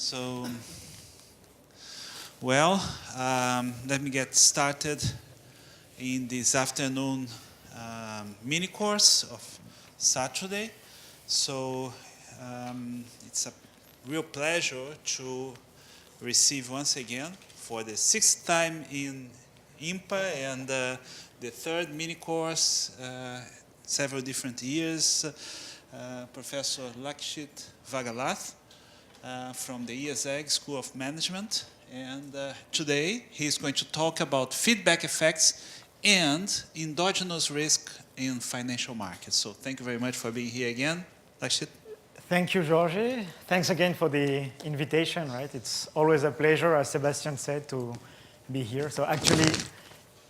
So, well, let me get started in this afternoon mini course of Saturday. So, it's a real pleasure to receive once again for the 6th time in IMPA and the 3rd mini course, several different years, Professor Lakshithe Wagalath from the IESEG School of Management. And today he's going to talk about feedback effects and endogenous risk in financial markets. So thank you very much for being here again, Lakshit. Thank you, Georgie. Thanks again for the invitation, right? It's always a pleasure, as Sebastian said, to be here. So actually,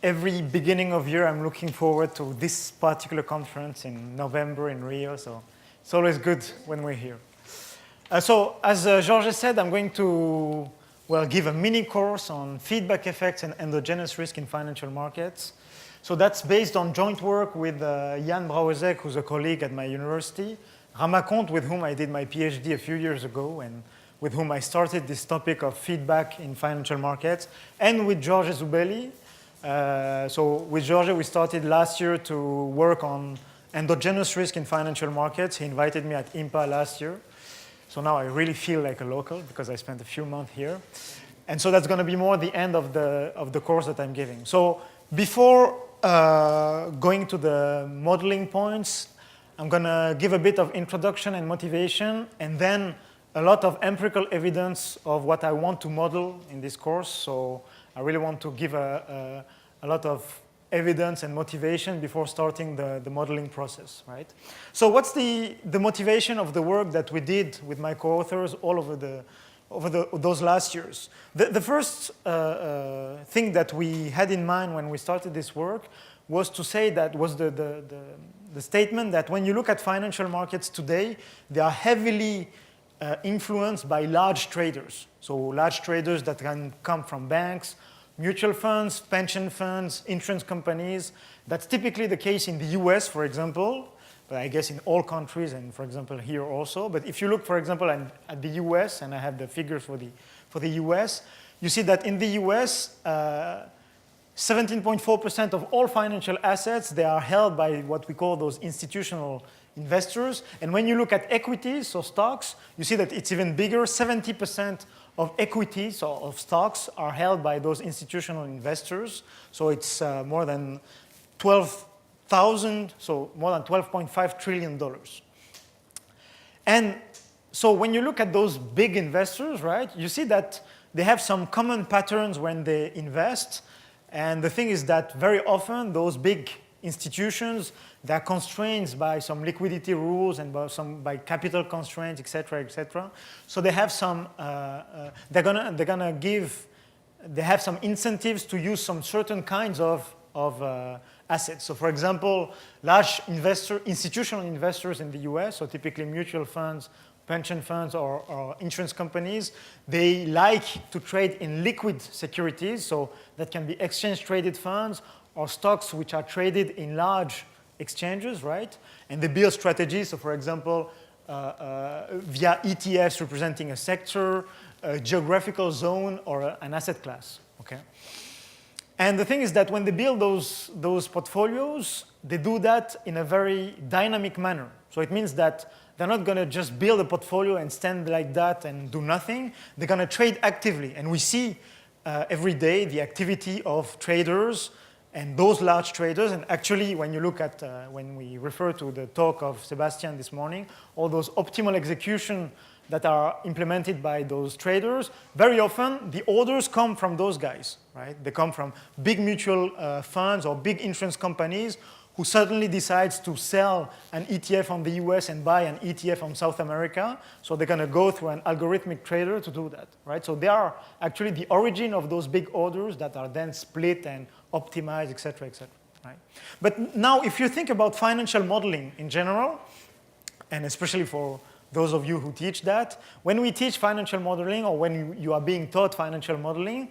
every beginning of year, I'm looking forward to this particular conference in November in Rio. So it's always good when we're here. So as Georges said, I'm going to give a mini course on feedback effects and endogenous risk in financial markets. So that's based on joint work with Jan Brouwezek, who's a colleague at my university, Quant, with whom I did my PhD a few years ago, and with whom I started this topic of feedback in financial markets, and with Georges Zubelli. So with Georges, we started last year to work on endogenous risk in financial markets. He invited me at IMPA last year. So now I really feel like a local because I spent a few months here. And so that's going to be more the end of the course that I'm giving. So before going to the modeling points, I'm going to give a bit of introduction and motivation, and then a lot of empirical evidence of what I want to model in this course. So I really want to give a lot of evidence and motivation before starting the modeling process, right? So what's the motivation of the work that we did with my co-authors all over those last years? The first thing that we had in mind when we started this work was to say that was the statement that when you look at financial markets today, they are heavily influenced by large traders. So large traders that can come from banks, mutual funds, pension funds, insurance companies. That's typically the case in the US, for example, but I guess in all countries and, for example, here also. But if you look, for example, at the US, and I have the figures for the US, you see that in the US, 17.4% of all financial assets, they are held by what we call those institutional investors. And when you look at equities, so stocks, you see that it's even bigger. 70% of equities or of stocks are held by those institutional investors. So it's more than 12,000, so more than $12.5 trillion. And so when you look at those big investors, right, you see that they have some common patterns when they invest. And the thing is that very often those big institutions, they're constrained by some liquidity rules and by capital constraints, et cetera, et cetera. So they have some, they have some incentives to use some certain kinds of assets. So for example, large institutional investors in the US, so typically mutual funds, pension funds, or insurance companies, they like to trade in liquid securities. So that can be exchange-traded funds or stocks which are traded in large exchanges, right? And they build strategies. So for example, via ETFs representing a sector, a geographical zone, or an asset class, okay? And the thing is that when they build those portfolios, they do that in a very dynamic manner. So it means that they're not going to just build a portfolio and stand like that and do nothing. They're going to trade actively. And we see every day the activity of traders and those large traders. And actually, when you look at, when we refer to the talk of Sebastian this morning, all those optimal execution that are implemented by those traders, very often the orders come from those guys, right? They come from big mutual funds or big insurance companies who suddenly decides to sell an ETF on the US and buy an ETF on South America. So they're going to go through an algorithmic trader to do that, right? So they are actually the origin of those big orders that are then split and optimized, et cetera, right? But now, if you think about financial modeling in general, and especially for those of you who teach that, when we teach financial modeling or when you are being taught financial modeling,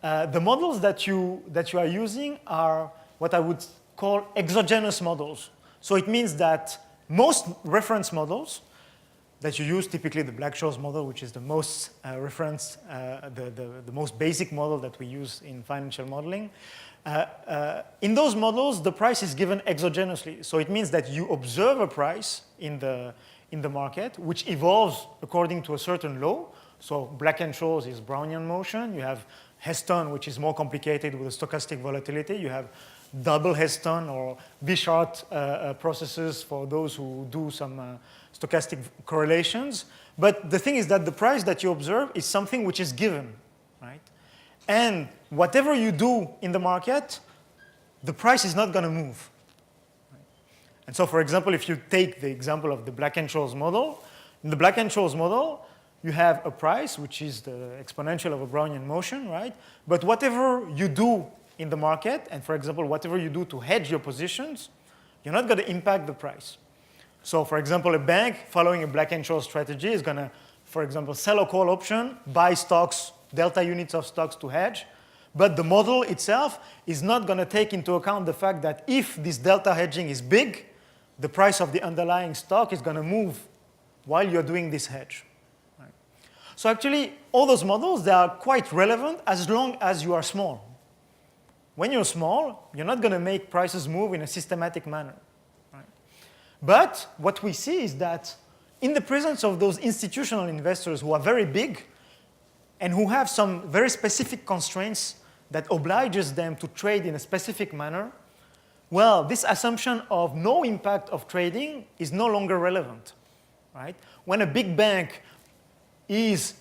the models that you are using are what I would call exogenous models. So it means that most reference models that you use, typically the Black-Scholes model, which is the most referenced, the most basic model that we use in financial modeling. In those models, the price is given exogenously. So it means that you observe a price in the market, which evolves according to a certain law. So Black-Scholes is Brownian motion. You have Heston, which is more complicated with a stochastic volatility. You have double Heston or Wishart processes for those who do some stochastic correlations. But the thing is that the price that you observe is something which is given, right? And whatever you do in the market, the price is not going to move. And so, for example, if you take the example of the Black-Scholes model, in the Black-Scholes model, you have a price, which is the exponential of a Brownian motion, right? But whatever you do in the market, and for example, whatever you do to hedge your positions, you're not going to impact the price. So, for example, a bank following a Black-Scholes strategy is going to, for example, sell a call option, buy stocks, delta units of stocks to hedge, but the model itself is not going to take into account the fact that if this delta hedging is big, the price of the underlying stock is going to move while you're doing this hedge. Right? So actually, all those models, they are quite relevant as long as you are small. When you're small, you're not going to make prices move in a systematic manner. Right? But what we see is that in the presence of those institutional investors who are very big and who have some very specific constraints that obliges them to trade in a specific manner, well, this assumption of no impact of trading is no longer relevant. Right? When a big bank is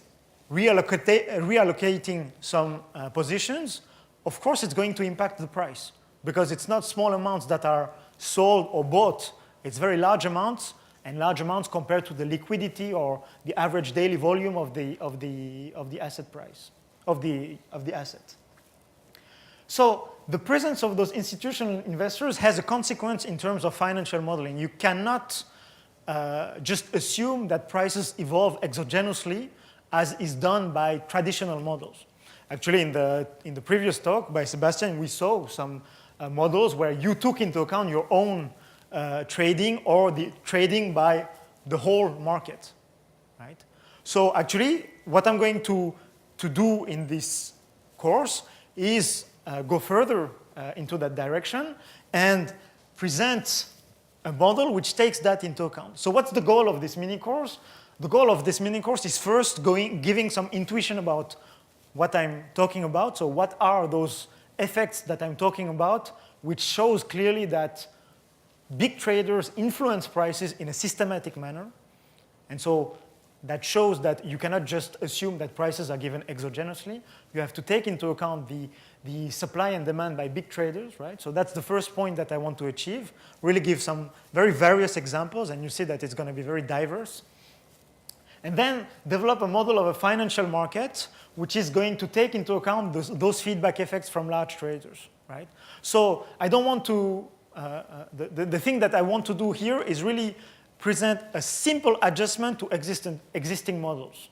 reallocating some positions, of course it's going to impact the price because it's not small amounts that are sold or bought. It's very large amounts, and large amounts compared to the liquidity or the average daily volume of the asset price, of the asset. So the presence of those institutional investors has a consequence in terms of financial modeling. You cannot just assume that prices evolve exogenously as is done by traditional models. Actually, in the previous talk by Sebastian, we saw some models where you took into account your own trading or the trading by the whole market. Right? So actually, what I'm going to do in this course is go further into that direction and present a model which takes that into account. So what's the goal of this mini course? The goal of this mini course is first giving some intuition about what I'm talking about. So what are those effects that I'm talking about, which shows clearly that big traders influence prices in a systematic manner. And so that shows that you cannot just assume that prices are given exogenously. You have to take into account the supply and demand by big traders, right? So that's the first point that I want to achieve, really give some very various examples, and you see that it's going to be very diverse. And then develop a model of a financial market which is going to take into account those feedback effects from large traders, right? So I don't want to, the thing that I want to do here is really present a simple adjustment to existing models,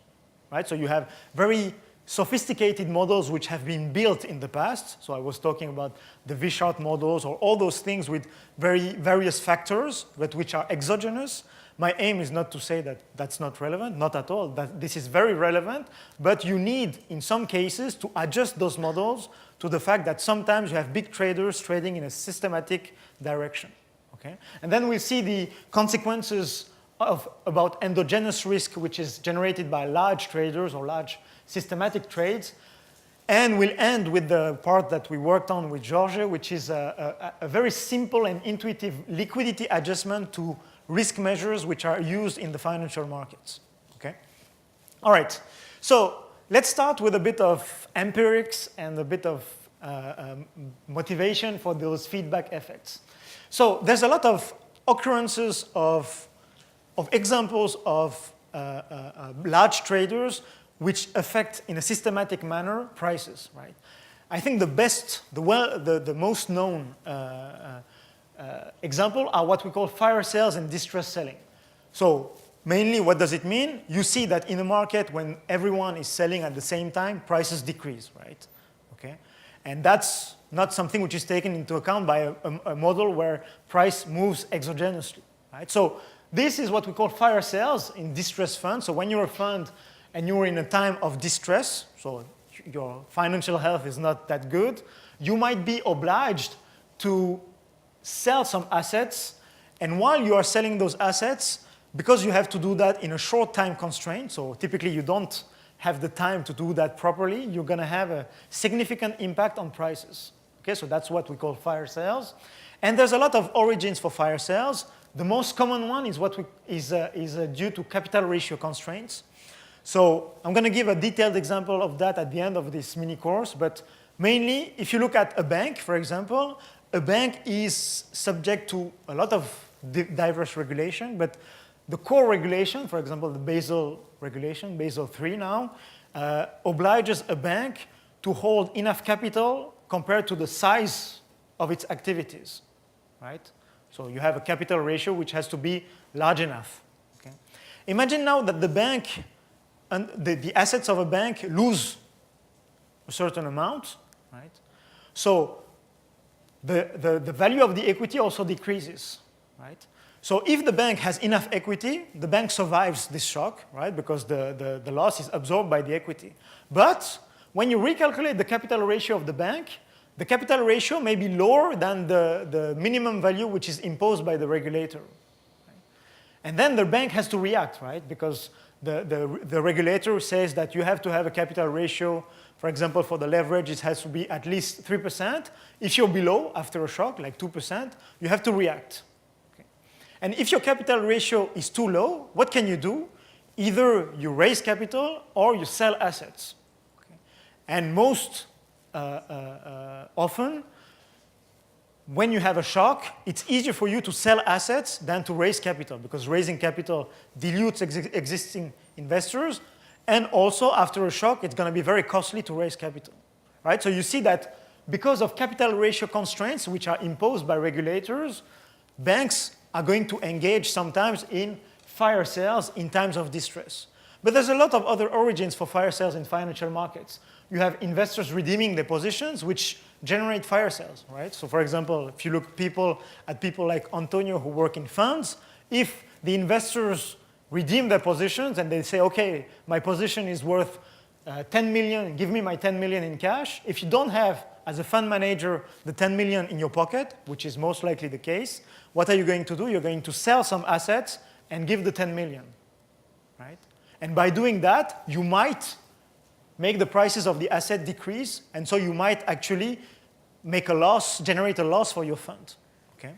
right? So you have very sophisticated models which have been built in the past. So I was talking about the Wishart models or all those things with various factors, but which are exogenous. My aim is not to say that that's not relevant, not at all. That this is very relevant, but you need, in some cases, to adjust those models to the fact that sometimes you have big traders trading in a systematic direction. Okay? And then we'll see the consequences about endogenous risk, which is generated by large traders or large systematic trades. And we'll end with the part that we worked on with George, which is a very simple and intuitive liquidity adjustment to risk measures which are used in the financial markets. Okay? All right. So let's start with a bit of empirics and a bit of motivation for those feedback effects. So there's a lot of occurrences of examples of large traders which affect in a systematic manner prices, right? I think the most known example are what we call fire sales and distress selling. So mainly what does it mean? You see that in a market when everyone is selling at the same time, prices decrease, right? Okay? And that's not something which is taken into account by a model where price moves exogenously, right? So this is what we call fire sales in distress funds. So when you're a fund and you're in a time of distress, so your financial health is not that good, you might be obliged to sell some assets. And while you are selling those assets, because you have to do that in a short time constraint, so typically you don't have the time to do that properly, you're going to have a significant impact on prices. Okay, so that's what we call fire sales. And there's a lot of origins for fire sales. The most common one is due to capital ratio constraints. So I'm going to give a detailed example of that at the end of this mini course. But mainly, if you look at a bank, for example, a bank is subject to a lot of diverse regulation. But the core regulation, for example, the Basel regulation, Basel III now, obliges a bank to hold enough capital compared to the size of its activities, right? So you have a capital ratio which has to be large enough. Okay? Imagine now that the bank and the assets of a bank lose a certain amount, right? So the value of the equity also decreases, right? So if the bank has enough equity, the bank survives this shock, right? Because the loss is absorbed by the equity. But when you recalculate the capital ratio of the capital ratio may be lower than the minimum value which is imposed by the regulator. Right? And then the bank has to react, right? Because the regulator says that you have to have a capital ratio, for example, for the leverage, it has to be at least 3%. If you're below after a shock, like 2%, you have to react. Okay? And if your capital ratio is too low, what can you do? Either you raise capital or you sell assets. Okay? And most often, when you have a shock, it's easier for you to sell assets than to raise capital, because raising capital dilutes existing investors, and also after a shock, it's going to be very costly to raise capital, right? So you see that because of capital ratio constraints, which are imposed by regulators, banks are going to engage sometimes in fire sales in times of distress. But there's a lot of other origins for fire sales in financial markets. You have investors redeeming their positions, which generate fire sales, right? So for example, if you look at people like Antonio who work in funds, if the investors redeem their positions and they say, okay, my position is worth 10 million, give me my 10 million in cash. If you don't have, as a fund manager, the 10 million in your pocket, which is most likely the case, what are you going to do? You're going to sell some assets and give the 10 million, right? And by doing that, you might make the prices of the asset decrease, and so you might actually make a loss, generate a loss for your fund. Okay?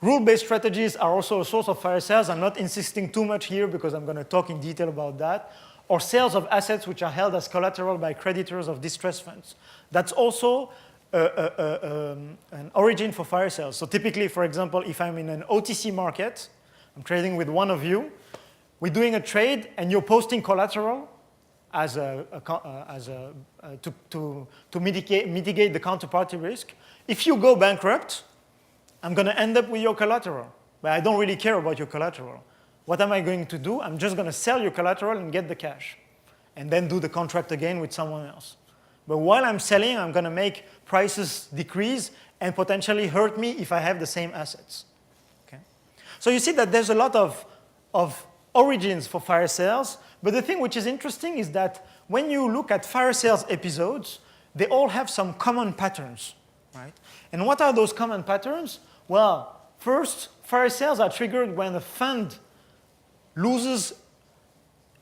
Rule-based strategies are also a source of fire sales. I'm not insisting too much here because I'm going to talk in detail about that. Or sales of assets which are held as collateral by creditors of distressed funds. That's also an origin for fire sales. So typically, for example, if I'm in an OTC market, I'm trading with one of you, we're doing a trade and you're posting collateral to mitigate the counterparty risk. If you go bankrupt, I'm going to end up with your collateral. But I don't really care about your collateral. What am I going to do? I'm just going to sell your collateral and get the cash, and then do the contract again with someone else. But while I'm selling, I'm going to make prices decrease and potentially hurt me if I have the same assets. Okay? So you see that there's a lot of origins for fire sales. But the thing which is interesting is that when you look at fire sales episodes, they all have some common patterns, right? And what are those common patterns? Well, first, fire sales are triggered when a fund loses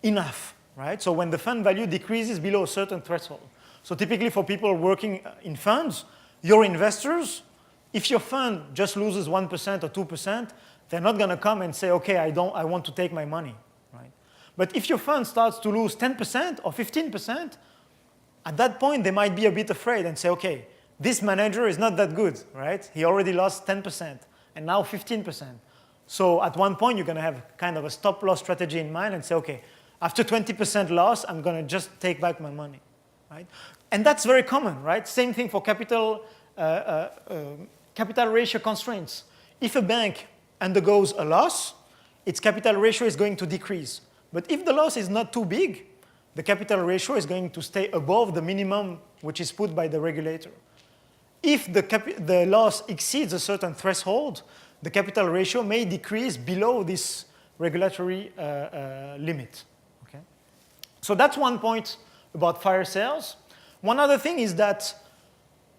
enough, right? So when the fund value decreases below a certain threshold. So typically for people working in funds, your investors, if your fund just loses 1% or 2%, they're not going to come and say, okay, I want to take my money. But if your fund starts to lose 10% or 15%, at that point, they might be a bit afraid and say, okay, this manager is not that good, right? He already lost 10% and now 15%. So at one point, you're going to have kind of a stop-loss strategy in mind and say, okay, after 20% loss, I'm going to just take back my money, right? And that's very common, right? Same thing for capital ratio constraints. If a bank undergoes a loss, its capital ratio is going to decrease. But if the loss is not too big, the capital ratio is going to stay above the minimum which is put by the regulator. If the loss exceeds a certain threshold, the capital ratio may decrease below this regulatory limit. Okay? So that's one point about fire sales. One other thing is that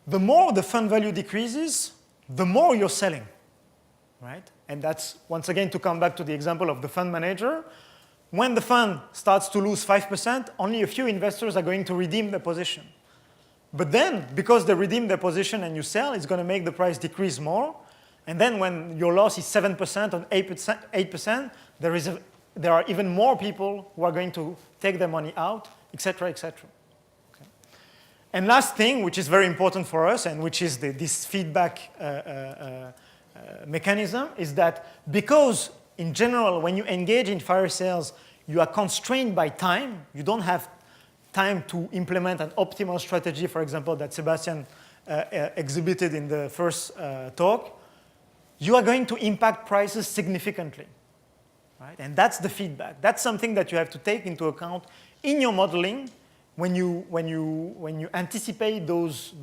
the more the fund value decreases, the more you're selling, right? And that's, once again, to come back to the example of the fund manager. When the fund starts to lose 5%, only a few investors are going to redeem their position. But then, because they redeem their position and you sell, it's going to make the price decrease more. And then when your loss is 7% or 8%, there are even more people who are going to take their money out, et cetera, et cetera. Okay. And last thing, which is very important for us, and which is this feedback mechanism, is that because, in general, when you engage in fire sales, you are constrained by time. You don't have time to implement an optimal strategy, for example, that Sebastian exhibited in the first talk. You are going to impact prices significantly, right? And that's the feedback. That's something that you have to take into account in your modeling when you anticipate those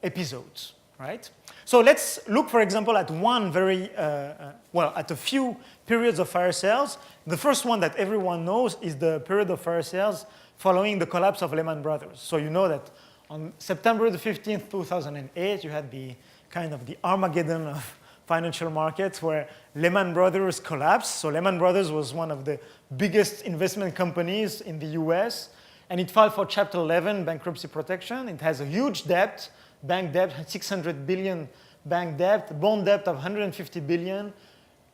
episodes, right? So let's look, for example, at one at a few periods of fire sales. The first one that everyone knows is the period of fire sales following the collapse of Lehman Brothers. So you know that on September the 15th, 2008, you had the kind of the Armageddon of financial markets where Lehman Brothers collapsed. So Lehman Brothers was one of the biggest investment companies in the US, and it filed for Chapter 11 bankruptcy protection. It has a huge debt, bank debt, 600 billion bank debt, bond debt of 150 billion,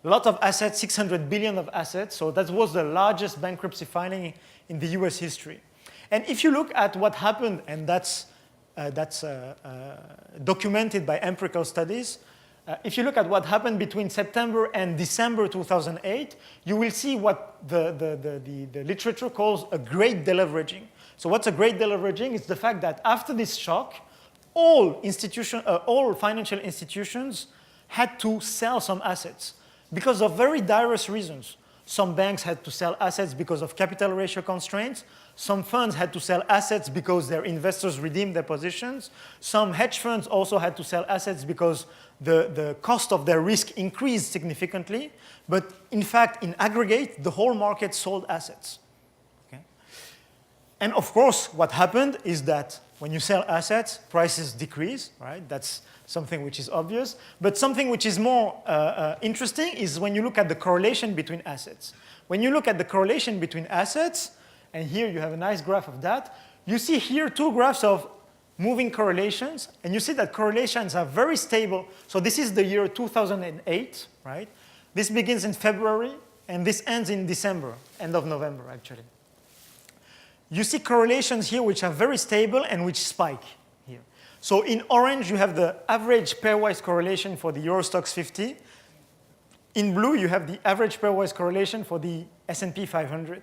a lot of assets, 600 billion of assets. So that was the largest bankruptcy filing in the US history. And if you look at what happened, and that's documented by empirical studies, if you look at what happened between September and December 2008, you will see what the literature calls a great deleveraging. So what's a great deleveraging? It's the fact that after this shock, all financial institutions had to sell some assets because of very diverse reasons. Some banks had to sell assets because of capital ratio constraints. Some funds had to sell assets because their investors redeemed their positions. Some hedge funds also had to sell assets because the cost of their risk increased significantly. But in fact, in aggregate, the whole market sold assets. Okay? And of course, what happened is that when you sell assets, prices decrease, right? That's something which is obvious. But something which is more interesting is when you look at the correlation between assets. When you look at the correlation between assets, and here you have a nice graph of that, you see here two graphs of moving correlations, and you see that correlations are very stable. So this is the year 2008, right? This begins in February, and this ends in December, end of November, actually. You see correlations here which are very stable and which spike here. So in orange, you have the average pairwise correlation for the Euro Stoxx 50. In blue, you have the average pairwise correlation for the S&P 500.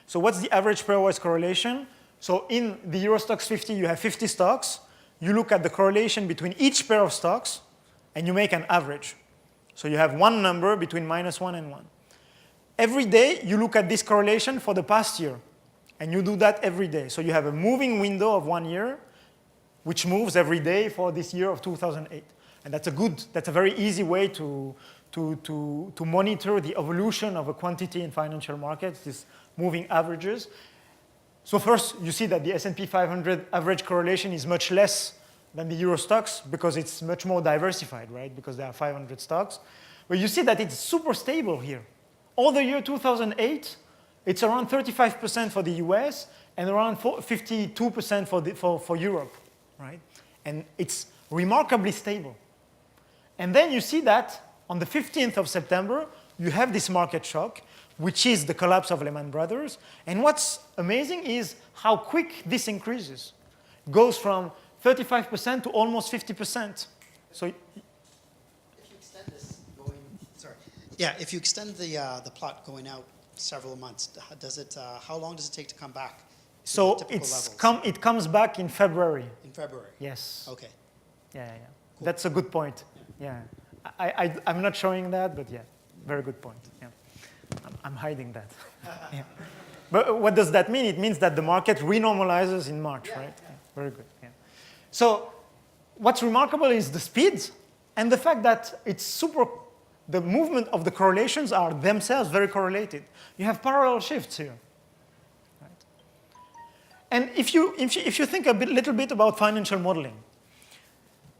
So what's the average pairwise correlation? So in the Euro Stoxx 50, you have 50 stocks. You look at the correlation between each pair of stocks, and you make an average. So you have one number between -1 and 1. Every day, you look at this correlation for the past year. And you do that every day. So you have a moving window of 1 year, which moves every day for this year of 2008. And that's a very easy way to monitor the evolution of a quantity in financial markets, these moving averages. So first, you see that the S&P 500 average correlation is much less than the Euro Stoxx because it's much more diversified, right? Because there are 500 stocks. But you see that it's super stable here. All the year 2008, it's around 35% for the US and around 52% for Europe, right? And it's remarkably stable. And then you see that on the 15th of September, you have this market shock, which is the collapse of Lehman Brothers. And what's amazing is how quick this increases. It goes from 35% to almost 50%. So if you extend this if you extend the plot going out several months, how long does it take to come back? So it comes back in February. In February? Yes. Okay. Yeah. Cool. That's a good point. Yeah. I'm not showing that, but yeah, very good point. Yeah. I'm hiding that. Yeah. But what does that mean? It means that the market renormalizes in March, right? Yeah. Very good. Yeah. So what's remarkable is the speed and the fact that the movement of the correlations are themselves very correlated. You have parallel shifts here. Right? And if you think little bit about financial modeling,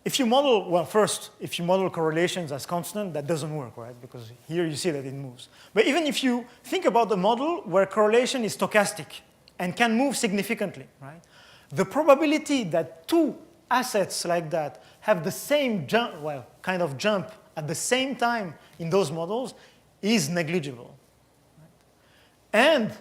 if you model, well, first, if you model correlations as constant, that doesn't work, right? Because here you see that it moves. But even if you think about a model where correlation is stochastic and can move significantly, right? The probability that two assets like that have the same jump, well, kind of jump at the same time in those models is negligible. Right? And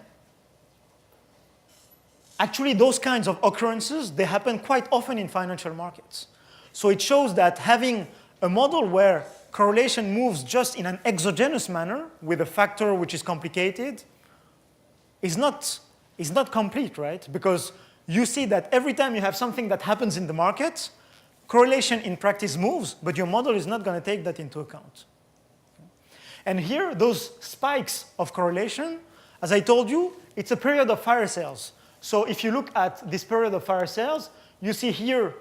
actually, those kinds of occurrences, they happen quite often in financial markets. So it shows that having a model where correlation moves just in an exogenous manner with a factor which is complicated is not complete, right? Because you see that every time you have something that happens in the market, correlation in practice moves, but your model is not going to take that into account. And here, those spikes of correlation, as I told you, it's a period of fire sales. So if you look at this period of fire sales, you see here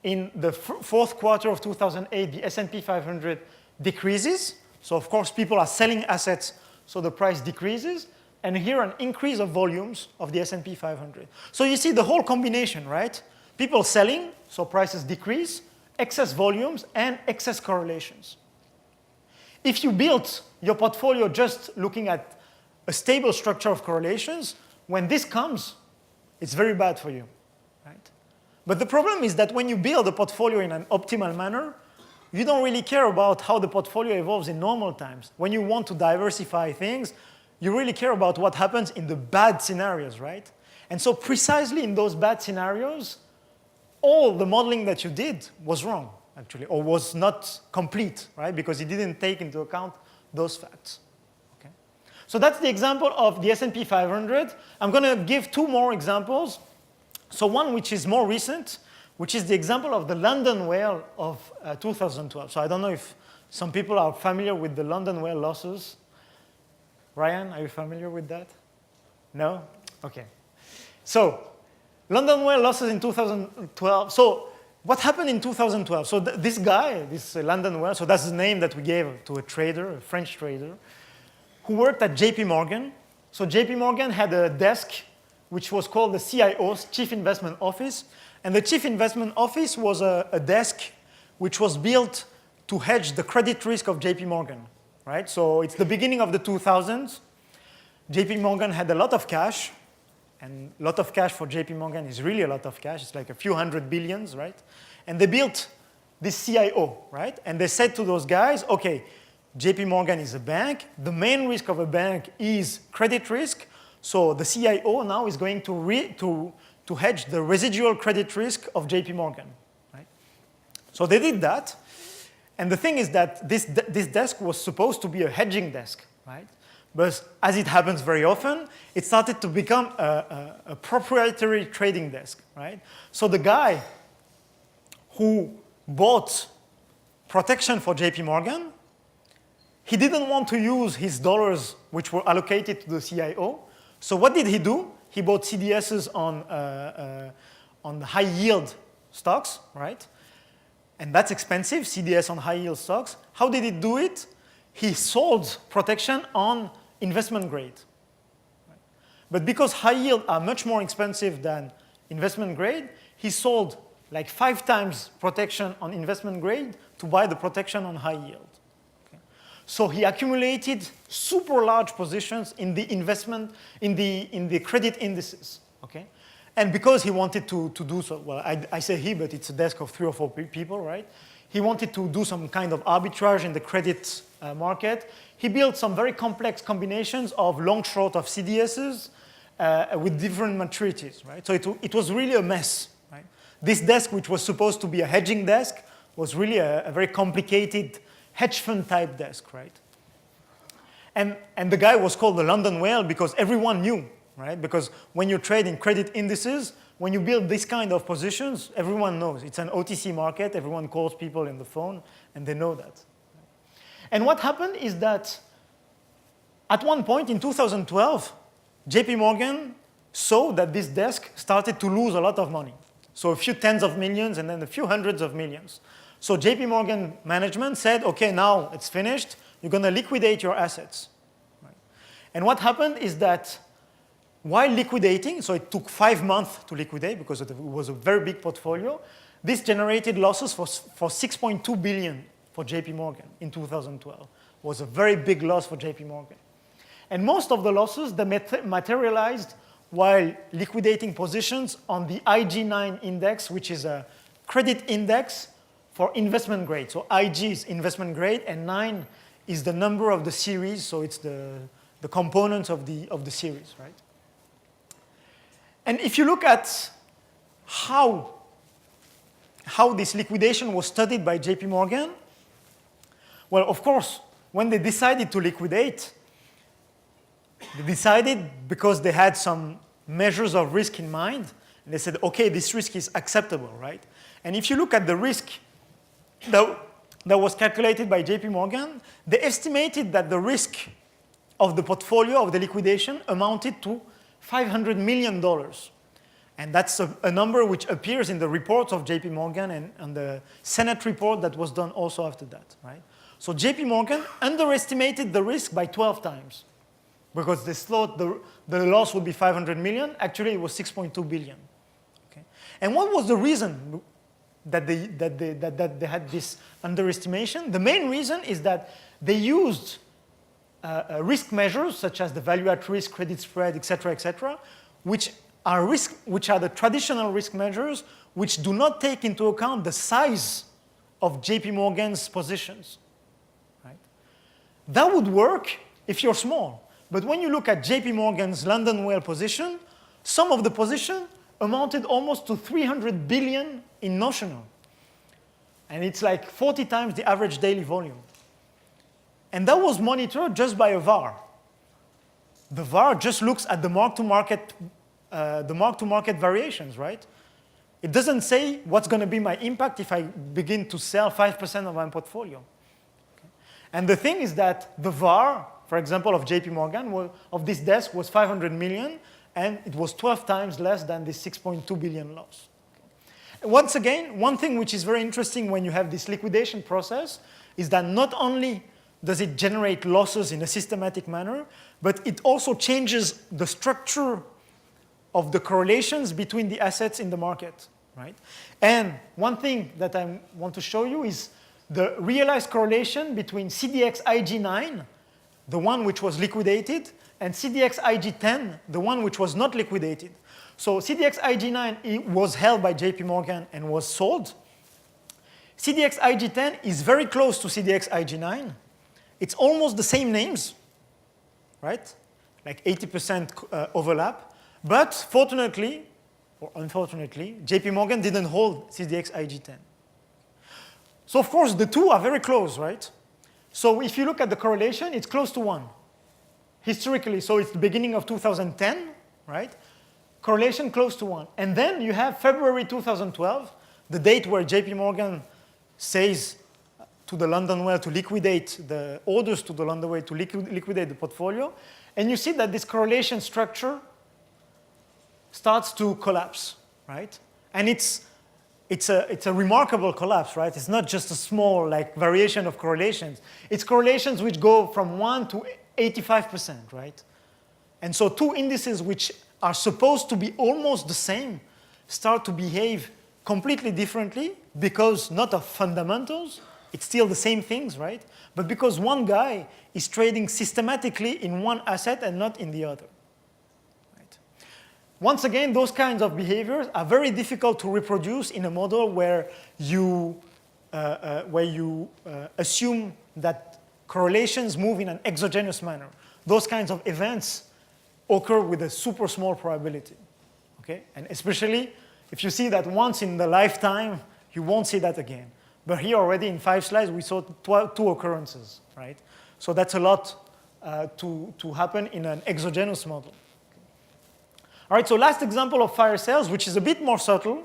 in the fourth quarter of 2008, the S&P 500 decreases. So of course, people are selling assets, so the price decreases. And here, an increase of volumes of the S&P 500. So you see the whole combination, right? People selling, so prices decrease, excess volumes, and excess correlations. If you built your portfolio just looking at a stable structure of correlations, when this comes, it's very bad for you, right? But the problem is that when you build a portfolio in an optimal manner, you don't really care about how the portfolio evolves in normal times. When you want to diversify things, you really care about what happens in the bad scenarios, right? And so precisely in those bad scenarios, all the modeling that you did was wrong, actually, or was not complete, right? Because it didn't take into account those facts. Okay? So that's the example of the S&P 500. I'm going to give two more examples. So one which is more recent, which is the example of the London whale of 2012. So I don't know if some people are familiar with the London whale losses. Ryan, are you familiar with that? No? Okay. So London whale losses in 2012. So what happened in 2012? So this guy, this London whale, so that's the name that we gave to a trader, a French trader, who worked at JP Morgan. So JP Morgan had a desk which was called the CIO's, Chief Investment Office. And the Chief Investment Office was a desk which was built to hedge the credit risk of JP Morgan, right? So it's the beginning of the 2000s. JP Morgan had a lot of cash, and a lot of cash for JP Morgan is really a lot of cash. It's like a few hundred billions, right? And they built this CIO, right? And they said to those guys, okay, JP Morgan is a bank. The main risk of a bank is credit risk. So the CIO now is going to hedge the residual credit risk of JP Morgan, right? So they did that. And the thing is that this desk was supposed to be a hedging desk, right? But as it happens very often, it started to become a proprietary trading desk, right? So the guy who bought protection for JP Morgan, he didn't want to use his dollars which were allocated to the CIO. So what did he do? He bought CDSs on high yield stocks, right? And that's expensive, CDS on high yield stocks. How did he do it? He sold protection on investment grade. But because high yield are much more expensive than investment grade, he sold like 5 times protection on investment grade to buy the protection on high yield. So he accumulated super large positions in the investment, in the credit indices, okay? And because he wanted to do so, well, I say he, but it's a desk of 3 or 4 people, right? He wanted to do some kind of arbitrage in the credit market. He built some very complex combinations of long-short of CDSs with different maturities, right? So it was really a mess, right? This desk, which was supposed to be a hedging desk, was really a very complicated hedge fund type desk, right? And the guy was called the London whale because everyone knew, right? Because when you trade in credit indices, when you build this kind of positions, everyone knows. It's an OTC market. Everyone calls people in the phone, and they know that. And what happened is that at one point in 2012, JP Morgan saw that this desk started to lose a lot of money, So a few tens of millions and then a few hundreds of millions. So JP Morgan management said, okay, now it's finished. You're going to liquidate your assets. Right? And what happened is that while liquidating, so it took 5 months to liquidate because it was a very big portfolio, this generated losses for 6.2 billion for JP Morgan in 2012. It was a very big loss for JP Morgan. And most of the losses, they materialized while liquidating positions on the IG9 index, which is a credit index for investment grade. So IG is investment grade, and 9 is the number of the series, so it's the components of the series, right? And if you look at how this liquidation was studied by JP Morgan, well, of course, when they decided to liquidate, they decided because they had some measures of risk in mind, and they said, okay, this risk is acceptable, right? And if you look at the risk that was calculated by JP Morgan, they estimated that the risk of the portfolio of the liquidation amounted to $500 million. And that's a number which appears in the reports of JP Morgan and the Senate report that was done also after that, right? So JP Morgan underestimated the risk by 12 times. Because they thought the loss would be 500 million. Actually, it was 6.2 billion. Okay? And what was the reason that they had this underestimation? The main reason is that they used risk measures such as the value at risk, credit spread, et cetera, which are the traditional risk measures which do not take into account the size of JP Morgan's positions. Right? That would work if you're small. But when you look at JP Morgan's London Whale position, some of the position amounted almost to 300 billion in notional. And it's like 40 times the average daily volume. And that was monitored just by a VAR. The VAR just looks at the mark-to-market variations, right? It doesn't say what's going to be my impact if I begin to sell 5% of my portfolio. Okay? And the thing is that the VAR, for example, of JP Morgan, of this desk was 500 million, and it was 12 times less than this 6.2 billion loss. Okay. Once again, one thing which is very interesting when you have this liquidation process is that not only does it generate losses in a systematic manner, but it also changes the structure of the correlations between the assets in the market, right? And one thing that I want to show you is the realized correlation between CDX IG9, the one which was liquidated, and CDX IG10, the one which was not liquidated. So CDX IG9 was held by JP Morgan and was sold. CDX IG10 is very close to CDX IG9. It's almost the same names, right? Like 80% overlap. But fortunately, or unfortunately, JP Morgan didn't hold CDX IG10. So of course, the two are very close, right? So if you look at the correlation, it's close to 1. Historically, so it's the beginning of 2010, right? Correlation close to 1. And then you have February 2012, the date where JP Morgan says to the London Whale to liquidate the orders to the London Whale to liquidate the portfolio. And you see that this correlation structure starts to collapse, right? And it's a remarkable collapse, right? It's not just a small variation of correlations. It's correlations which go from 1 to 85%, right? And so two indices which are supposed to be almost the same start to behave completely differently because not of fundamentals, it's still the same things, right? But because one guy is trading systematically in one asset and not in the other. Right? Once again, those kinds of behaviors are very difficult to reproduce in a model where you assume that correlations move in an exogenous manner. Those kinds of events occur with a super small probability. Okay? And especially if you see that once in the lifetime, you won't see that again. But here already in 5 slides, we saw 2 occurrences, right? So that's a lot to happen in an exogenous model. All right, so last example of fire sales, which is a bit more subtle,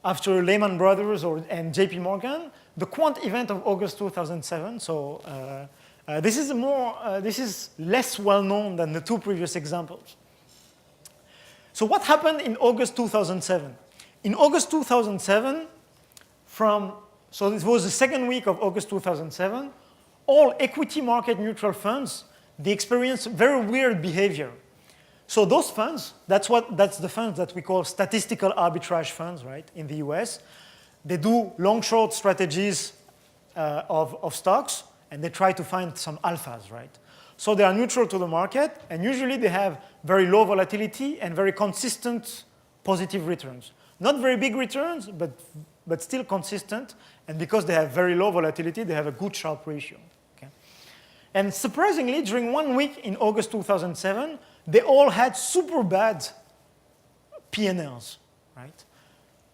after Lehman Brothers and JP Morgan, the Quant event of August 2007. So this is less well known than the 2 previous examples. So what happened in August 2007? in August 2007, so this was the second week of August 2007, all equity market mutual funds, they experienced very weird behavior. So those funds, that's the funds that we call statistical arbitrage funds, right, in the US. They do long-short strategies of stocks, and they try to find some alphas, right? So they are neutral to the market, and usually they have very low volatility and very consistent positive returns. Not very big returns, but still consistent, and because they have very low volatility, they have a good Sharpe ratio. Okay? And surprisingly, during 1 week in August 2007, they all had super bad P&Ls, right?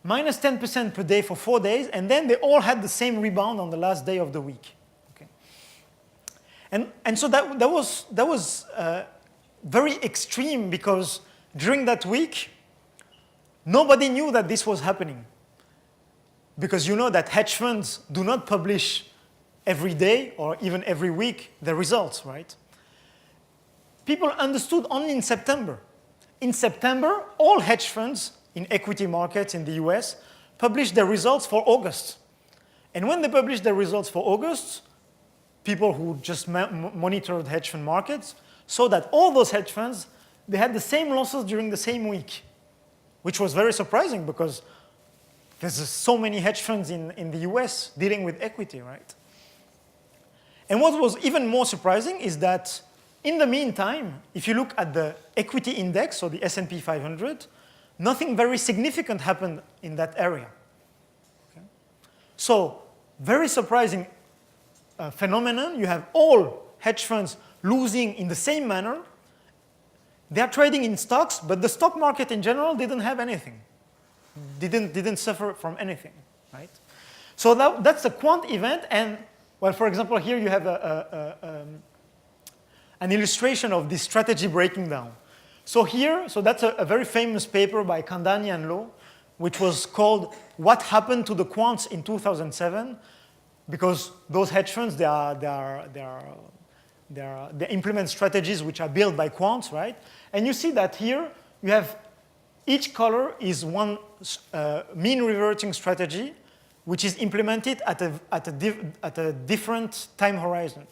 Minus 10% per day for 4 days, and then they all had the same rebound on the last day of the week. Okay? And so that was very extreme, because during that week, nobody knew that this was happening. Because you know that hedge funds do not publish every day or even every week the results, right? People understood only in September. In September, all hedge funds in equity markets in the US published their results for August. And when they published their results for August, people who just monitored hedge fund markets saw that all those hedge funds, they had the same losses during the same week, which was very surprising because there's so many hedge funds in the US dealing with equity, right? And what was even more surprising is that in the meantime, if you look at the equity index, so the S&P 500, nothing very significant happened in that area. Okay? So very surprising phenomenon. You have all hedge funds losing in the same manner. They are trading in stocks, but the stock market in general didn't have anything. Didn't suffer from anything, right? So that's the Quant event. And, well, for example, here you have an illustration of this strategy breaking down. So that's a very famous paper by Kandani and Lowe, which was called What Happened to the Quants in 2007, because those hedge funds, they implement strategies which are built by quants, right? And you see that here you have each color is one mean reverting strategy, which is implemented at a different time horizon.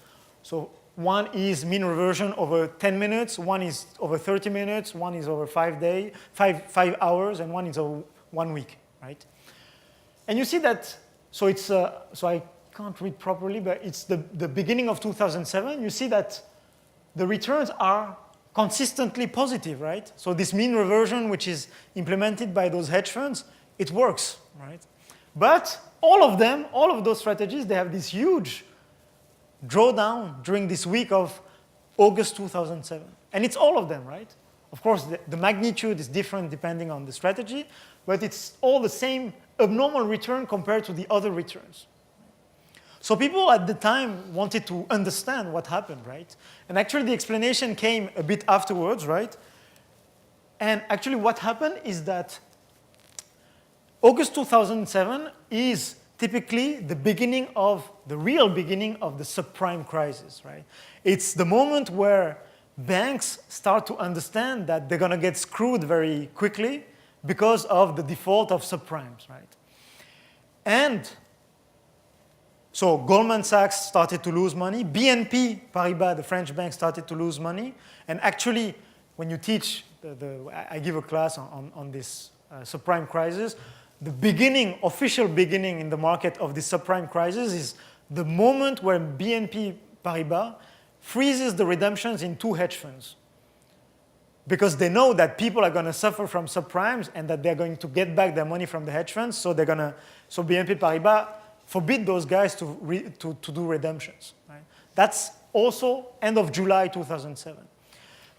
So one is mean reversion over 10 minutes, one is over 30 minutes, one is over 5 hours, and one is over 1 week, right? And you see that, so it's, so I can't read properly, but it's the beginning of 2007. You see that the returns are consistently positive, right? So this mean reversion, which is implemented by those hedge funds, it works, right? But all of those strategies, they have this huge drawdown during this week of August 2007. And it's all of them, right? Of course, the magnitude is different depending on the strategy, but it's all the same abnormal return compared to the other returns. So people at the time wanted to understand what happened, right? And actually the explanation came a bit afterwards, right? And actually what happened is that August 2007 is typically the real beginning of the subprime crisis, right? It's the moment where banks start to understand that they're going to get screwed very quickly because of the default of subprimes, right? And so Goldman Sachs started to lose money. BNP Paribas, the French bank, started to lose money. And actually, when you teach, I give a class on this subprime crisis, the official beginning in the market of this subprime crisis is the moment where BNP Paribas freezes the redemptions in 2 hedge funds. Because they know that people are going to suffer from subprimes and that they're going to get back their money from the hedge funds. So so BNP Paribas forbid those guys to do redemptions. Right? That's also end of July 2007.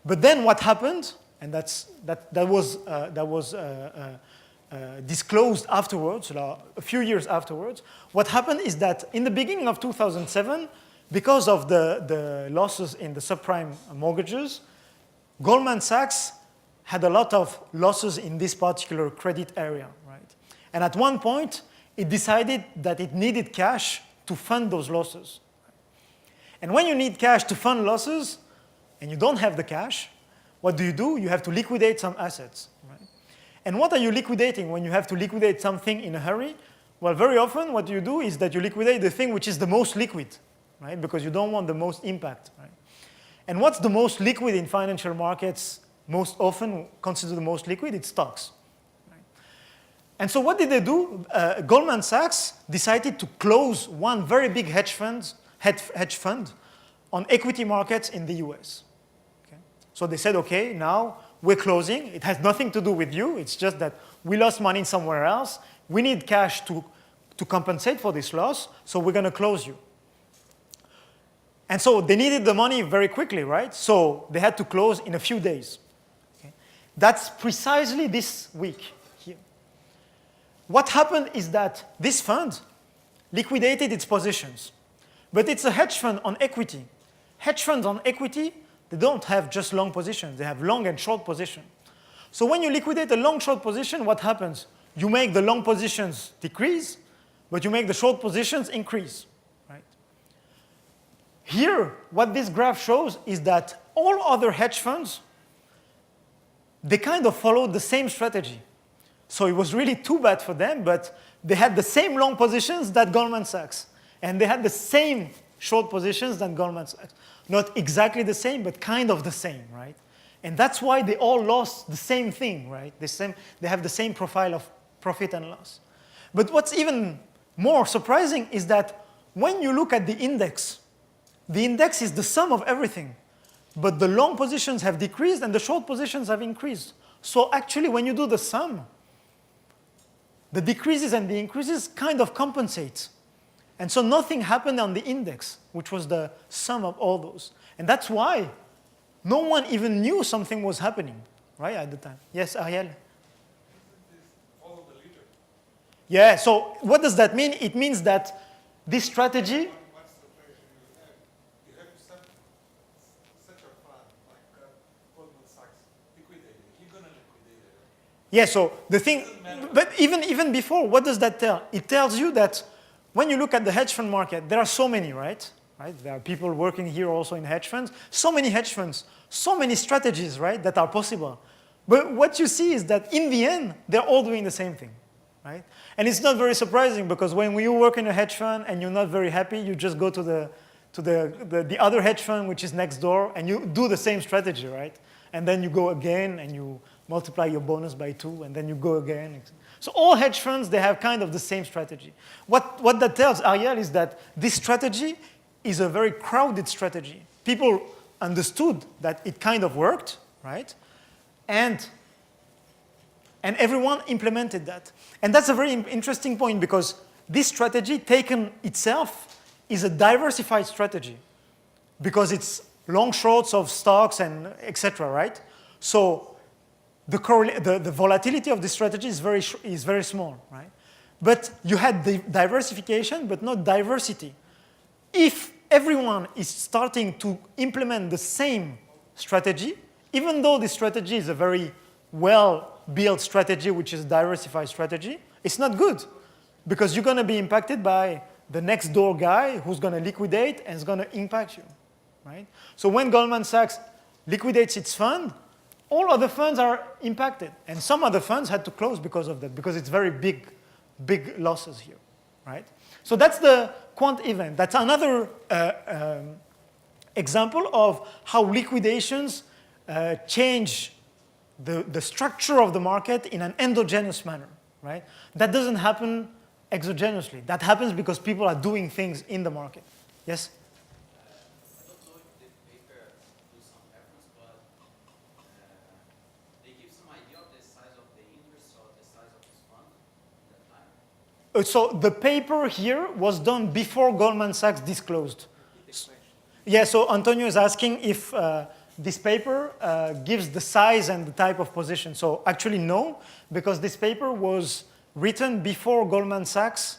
But then what happened, and that was disclosed afterwards, a few years afterwards, what happened is that in the beginning of 2007, because of the losses in the subprime mortgages, Goldman Sachs had a lot of losses in this particular credit area, right? And at one point, it decided that it needed cash to fund those losses. And when you need cash to fund losses, and you don't have the cash, what do? You have to liquidate some assets, right? And what are you liquidating when you have to liquidate something in a hurry? Well, very often what you do is that you liquidate the thing which is the most liquid, right? Because you don't want the most impact, right? And what's the most liquid in financial markets most often considered the most liquid? It's stocks. Right? And so what did they do? Goldman Sachs decided to close one very big hedge fund on equity markets in the US. Okay? So they said, okay, now we're closing. It has nothing to do with you. It's just that we lost money somewhere else. We need cash to compensate for this loss, so we're going to close you. And so they needed the money very quickly, right? So they had to close in a few days. Okay? That's precisely this week here. What happened is that this fund liquidated its positions. But it's a hedge fund on equity. Hedge funds on equity, they don't have just long positions. They have long and short positions. So when you liquidate a long-short position, what happens? You make the long positions decrease, but you make the short positions increase. Here, what this graph shows is that all other hedge funds, they kind of followed the same strategy. So it was really too bad for them, but they had the same long positions that Goldman Sachs. And they had the same short positions than Goldman Sachs. Not exactly the same, but kind of the same, right? And that's why they all lost the same thing, right? They have the same profile of profit and loss. But what's even more surprising is that when you look at the index is the sum of everything. But the long positions have decreased and the short positions have increased. So actually, when you do the sum, the decreases and the increases kind of compensate. And so nothing happened on the index, which was the sum of all those. And that's why no one even knew something was happening, right, at the time. Yes, Ariel? Follow the leader. Yeah, so what does that mean? It means that this strategy... What's the pressure you have? You have such a fund like Goldman Sachs liquidated. You're going to liquidate it. Yeah, so the thing, but even before, what does that tell? It tells you that when you look at the hedge fund market, there are so many, right? There are people working here also in hedge funds. So many hedge funds, so many strategies, right, that are possible. But what you see is that in the end, they're all doing the same thing, right? And it's not very surprising because when you work in a hedge fund and you're not very happy, you just go to the other hedge fund, which is next door, and you do the same strategy, right? And then you go again and you multiply your bonus by 2, and then you go again. So all hedge funds, they have kind of the same strategy. What that tells Ariel is that this strategy is a very crowded strategy. People understood that it kind of worked, right? And everyone implemented that. And that's a very interesting point because this strategy taken itself is a diversified strategy because it's long shorts of stocks and etc., right? So the volatility of this strategy is very small, right? But you had the diversification, but not diversity. If everyone is starting to implement the same strategy, even though this strategy is a very well-built strategy, which is a diversified strategy, it's not good because you're going to be impacted by the next door guy who's going to liquidate and is going to impact you, right? So when Goldman Sachs liquidates its fund, all other funds are impacted. And some other funds had to close because of that, because it's very big losses here, right? So that's the Quant event. That's another example of how liquidations change the structure of the market in an endogenous manner, right? That doesn't happen exogenously. That happens because people are doing things in the market. Yes? I don't know if the paper do some reference, but they give some idea of the size of the interest or the size of this fund at that time. So the paper here was done before Goldman Sachs disclosed. Yeah, so Antonio is asking if this paper gives the size and the type of position. So actually no, because this paper was written before Goldman Sachs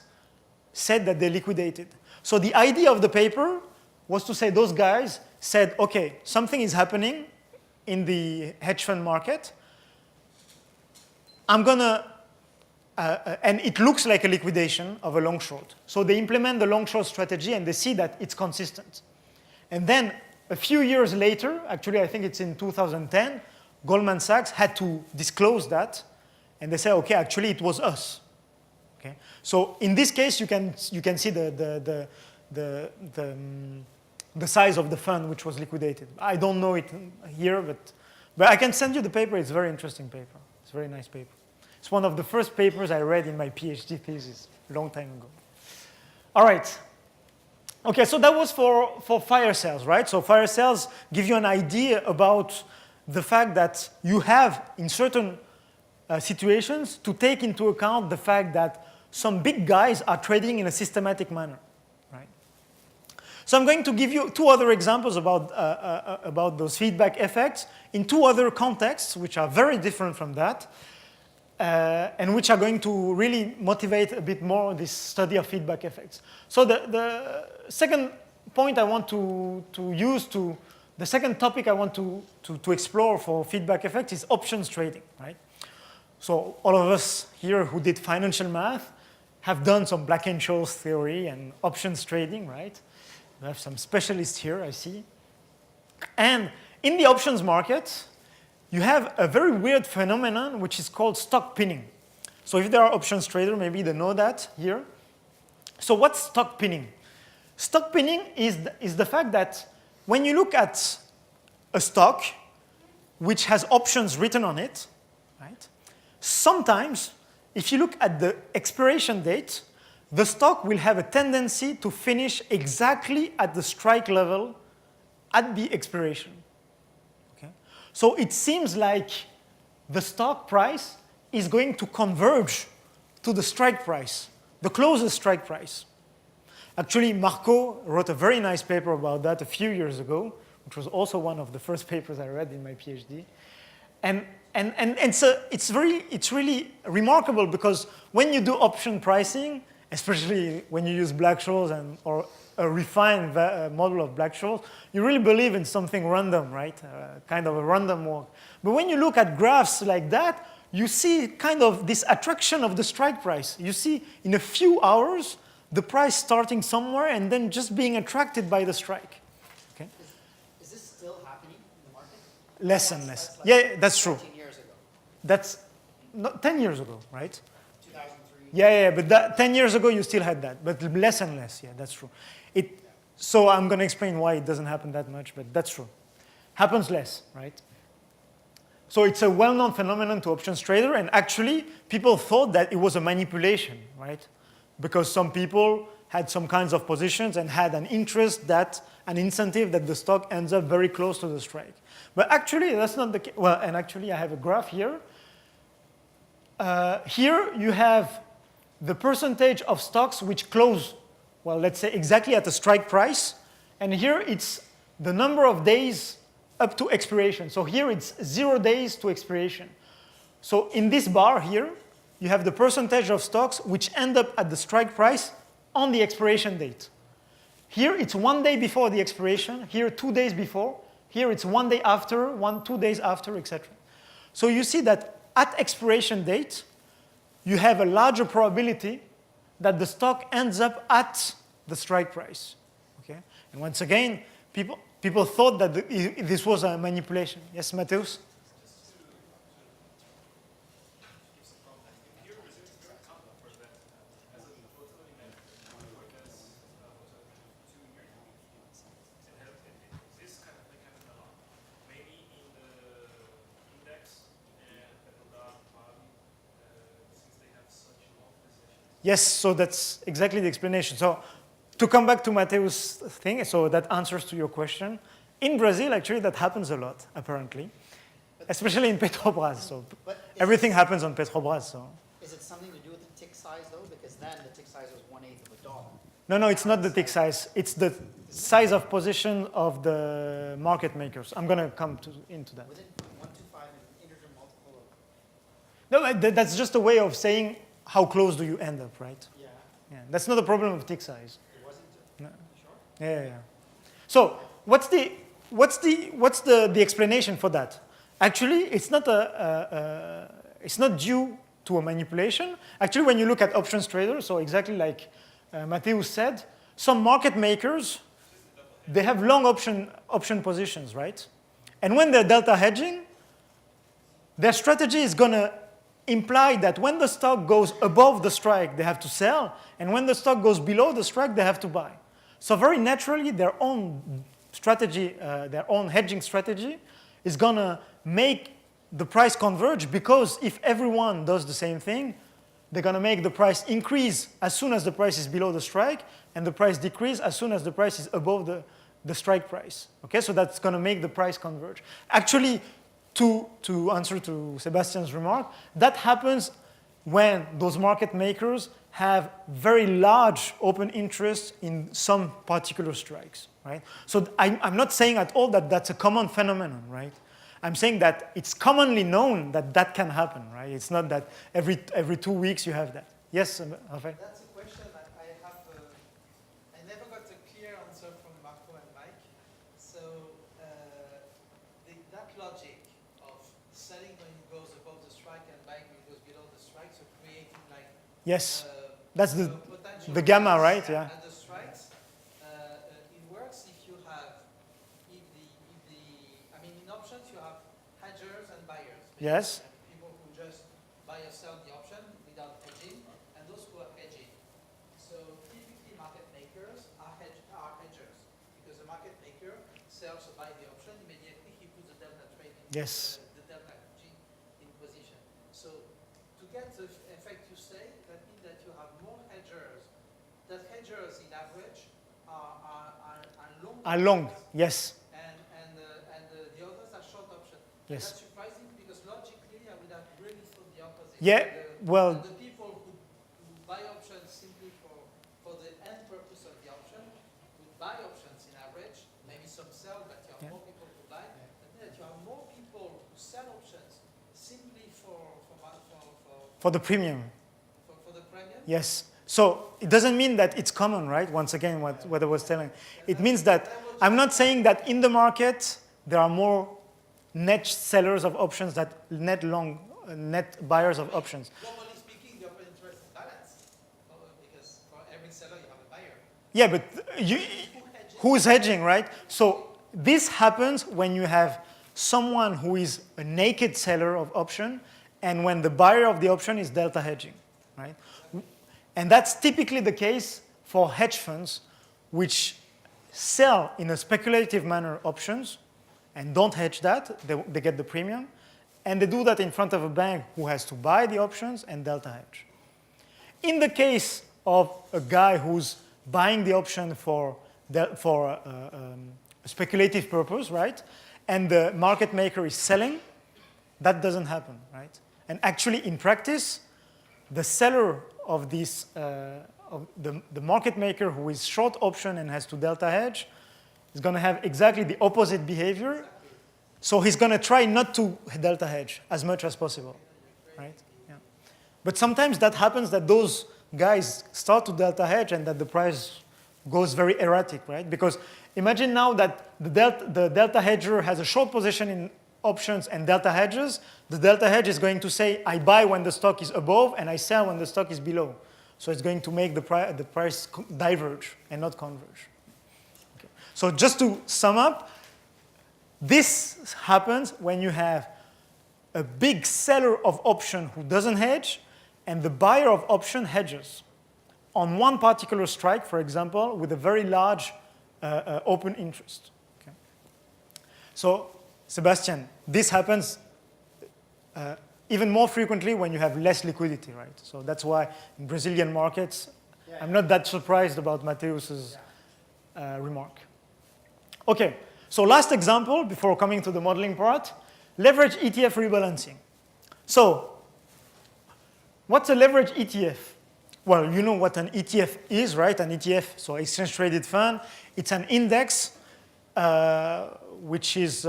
said that they liquidated. So the idea of the paper was to say those guys said, okay, something is happening in the hedge fund market. I'm going to, and it looks like a liquidation of a long short. So they implement the long short strategy and they see that it's consistent. And then a few years later, actually I think it's in 2010, Goldman Sachs had to disclose that. and they say, okay, actually it was us. Okay? So in this case, you can see the size of the fund which was liquidated. I don't know it here, but I can send you the paper. It's a very interesting paper. It's a very nice paper. It's one of the first papers I read in my PhD thesis a long time ago. All right. Okay, so that was for fire sales, right? So fire sales give you an idea about the fact that you have, in certain situations, to take into account the fact that some big guys are trading in a systematic manner, right? So I'm going to give you two other examples about those feedback effects in two other contexts, which are very different from that, and which are going to really motivate a bit more this study of feedback effects. So the second point I want to use the second topic I want to explore for feedback effects is options trading, right? So all of us here who did financial math have done some Black-Scholes theory and options trading, right? We have some specialists here, I see. And in the options market, you have a very weird phenomenon which is called stock pinning. So if there are options traders, maybe they know that here. So what's stock pinning? Stock pinning is the fact that when you look at a stock which has options written on it, right? Sometimes, if you look at the expiration date, the stock will have a tendency to finish exactly at the strike level at the expiration. Okay? So it seems like the stock price is going to converge to the strike price, the closest strike price. Actually, Marco wrote a very nice paper about that a few years ago, which was also one of the first papers I read in my PhD. And so it's really remarkable because when you do option pricing, especially when you use Black-Scholes or a refined model of Black-Scholes, you really believe in something random, right? Kind of a random walk. But when you look at graphs like that, you see kind of this attraction of the strike price. You see in a few hours, the price starting somewhere and then just being attracted by the strike. Okay? Is this still happening in the market? Less and less. That's like Yeah, that's true. 15 years ago, That's not 10 years ago, right? 2003. Yeah, but 10 years ago you still had that, but less and less. Yeah, that's true. So I'm going to explain why it doesn't happen that much, but that's true. Happens less, right? So it's a well-known phenomenon to options trader, and actually people thought that it was a manipulation, right? Because some people had some kinds of positions and had an interest that, an incentive that the stock ends up very close to the strike. But actually, that's not the case. Well, and actually I have a graph here. Here you have the percentage of stocks which close, well, let's say exactly at the strike price. And here it's the number of days up to expiration. So here it's 0 days to expiration. So in this bar here, you have the percentage of stocks which end up at the strike price on the expiration date. Here it's 1 day before the expiration, here 2 days before, here it's 1 day after, 2 days after, etc. So you see that at expiration date, you have a larger probability that the stock ends up at the strike price. Okay? And once again, people thought that this was a manipulation. Yes, Mateus? Yes, so that's exactly the explanation. So to come back to Mateus' thing, so that answers to your question. In Brazil, actually, that happens a lot, apparently, especially in Petrobras. So everything happens on Petrobras. So. Is it something to do with the tick size, though? Because then the tick size was 1/8 of a dollar. No, it's not the tick size. It's the size of position of the market makers. I'm going to come into that. Within 125 an integer multiple of... No, that's just a way of saying how close do you end up, right? Yeah. That's not a problem of tick size. It wasn't? No. Sure? Yeah. So what's the explanation for that? Actually, it's not it's not due to a manipulation. Actually, when you look at options traders, so exactly like Mateus said, some market makers, they have long option positions, right? And when they're delta hedging, their strategy is going to imply that when the stock goes above the strike, they have to sell, and when the stock goes below the strike, they have to buy. So very naturally, their own strategy, their own hedging strategy is going to make the price converge, because if everyone does the same thing, they're going to make the price increase as soon as the price is below the strike, and the price decrease as soon as the price is above the strike price. Okay, so that's going to make the price converge. Actually, to answer to Sebastian's remark, that happens when those market makers have very large open interest in some particular strikes, right? So I'm not saying at all that that's a common phenomenon, right? I'm saying that it's commonly known that that can happen, right? It's not that every 2 weeks you have that. Yes, Rafael? That's a question that I have. I never got a clear answer from Marco and Mike. So that logic of selling when it goes above the strike and buying when it goes below the strike, so creating like Yes, that's potential the gamma, price right? Yeah. at the strikes. It works if you have, I mean, in options you have hedgers and buyers. Yes. People who just buy or sell the option without hedging, and those who are hedging. So typically market makers are hedgers, because the market maker sells or buys the option, immediately he puts the delta trade in, Yes. the delta hedging in position. So to get the effect you say, that means that you have more hedgers, that hedgers in average are long. Are long, options, yes. and the others are short option. Yes. That's surprising, because logically I would have really thought the opposite. Yeah, well- The people who buy options simply for the end purpose of the option would buy options in average, maybe some sell, but you have more people who buy, and then you have more people who sell options simply for For the premium. the premium. Yes. So it doesn't mean that it's common, right? Once again, what I was telling. It means that I'm not saying that in the market there are more net sellers of options than net buyers of options. Globally speaking, the open interest is balanced, because for every seller you have a buyer. Yeah, but who is hedging, right? So this happens when you have someone who is a naked seller of option, and when the buyer of the option is delta hedging, right? And that's typically the case for hedge funds, which sell in a speculative manner options and don't hedge that. They get the premium. And they do that in front of a bank who has to buy the options and delta hedge. In the case of a guy who's buying the option for a speculative purpose, right, and the market maker is selling, that doesn't happen, right? And actually, in practice, the seller of this, of the market maker who is short option and has to delta hedge is going to have exactly the opposite behavior. So he's going to try not to delta hedge as much as possible, right? Yeah. But sometimes that happens, that those guys start to delta hedge and that the price goes very erratic, right? Because imagine now that the delta hedger has a short position in options and delta hedges. The delta hedge is going to say, I buy when the stock is above and I sell when the stock is below. So it's going to make the price diverge and not converge. Okay. So just to sum up, this happens when you have a big seller of option who doesn't hedge and the buyer of option hedges on one particular strike, for example, with a very large open interest. Okay. So, Sebastian, this happens even more frequently when you have less liquidity, right? So that's why in Brazilian markets, I'm not that surprised about Mateus's remark. Okay, so last example before coming to the modeling part, leverage ETF rebalancing. So what's a leverage ETF? Well, you know what an ETF is, right? An ETF, so exchange traded fund. It's an index which is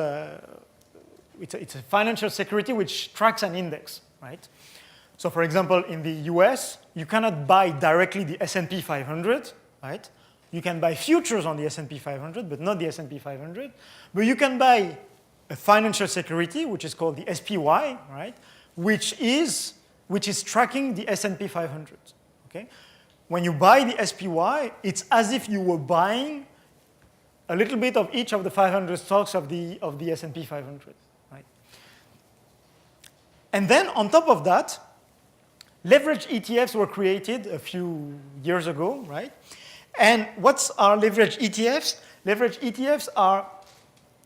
it's a financial security which tracks an index, right? So for example, in the US, you cannot buy directly the S&P 500, right? You can buy futures on the S&P 500, but not the S&P 500. But you can buy a financial security, which is called the SPY, right? Which is tracking the S&P 500, okay? When you buy the SPY, it's as if you were buying a little bit of each of the 500 stocks of the S&P 500, right? And then on top of that, leverage ETFs were created a few years ago, right? And what's our leverage ETFs? Leverage ETFs are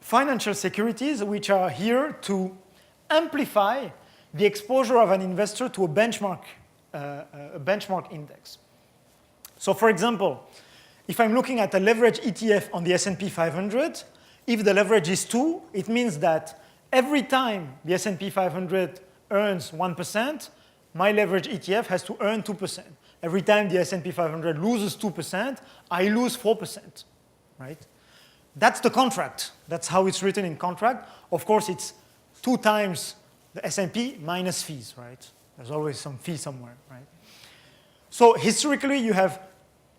financial securities which are here to amplify the exposure of an investor to a benchmark index. So for example, if I'm looking at a leverage ETF on the S&P 500, if the leverage is 2, it means that every time the S&P 500 earns 1%, my leverage ETF has to earn 2%. Every time the S&P 500 loses 2%, I lose 4%, right? That's the contract. That's how it's written in contract. Of course, it's 2 times the S&P minus fees, right? There's always some fee somewhere, right? So historically, you have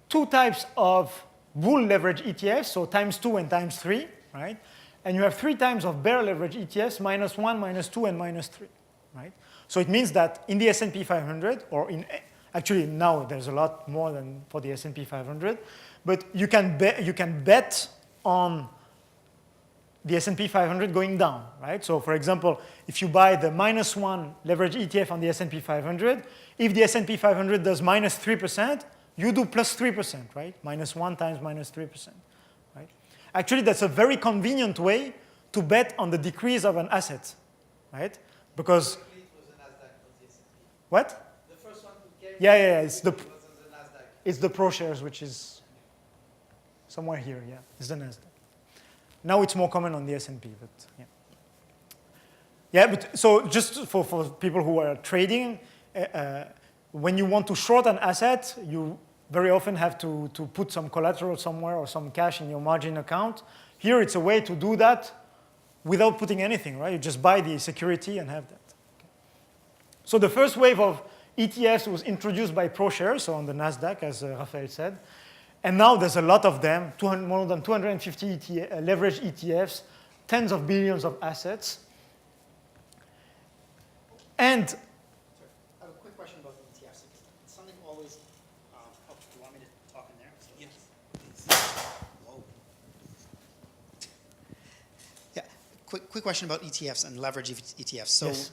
2 types of bull leverage ETFs, so times 2 and times 3, right? And you have 3 times of bear leverage ETFs, minus 1, minus 2, and minus 3, right? So it means that in the S&P 500, or in actually now there's a lot more than for the S&P 500, but you can bet on the S&P 500 going down, right? So for example, if you buy the minus 1 leverage ETF on the S&P 500, if the S&P 500 does minus 3%, you do plus 3%, right? Minus 1 times minus 3%, right? Actually, that's a very convenient way to bet on the decrease of an asset, right? Because, It was the Nasdaq, not the S&P. what? The first one who came Yeah, it's the, was on the Nasdaq. it's the ProShares, which is somewhere here, yeah, it's the Nasdaq. Now it's more common on the S&P, but yeah. Yeah, but so just for people who are trading, when you want to short an asset, you very often have to put some collateral somewhere or some cash in your margin account. Here it's a way to do that without putting anything, right? You just buy the security and have that. Okay. So the first wave of ETFs was introduced by ProShares, so on the Nasdaq, as Raphael said. And now there's a lot of them, more than 250 leverage ETFs, tens of billions of assets. And Sorry, I have a quick question about the ETFs. It's something always, oh, do you want me to talk in there? Yes. Whoa. Yeah, quick question about ETFs and leverage ETFs. So yes.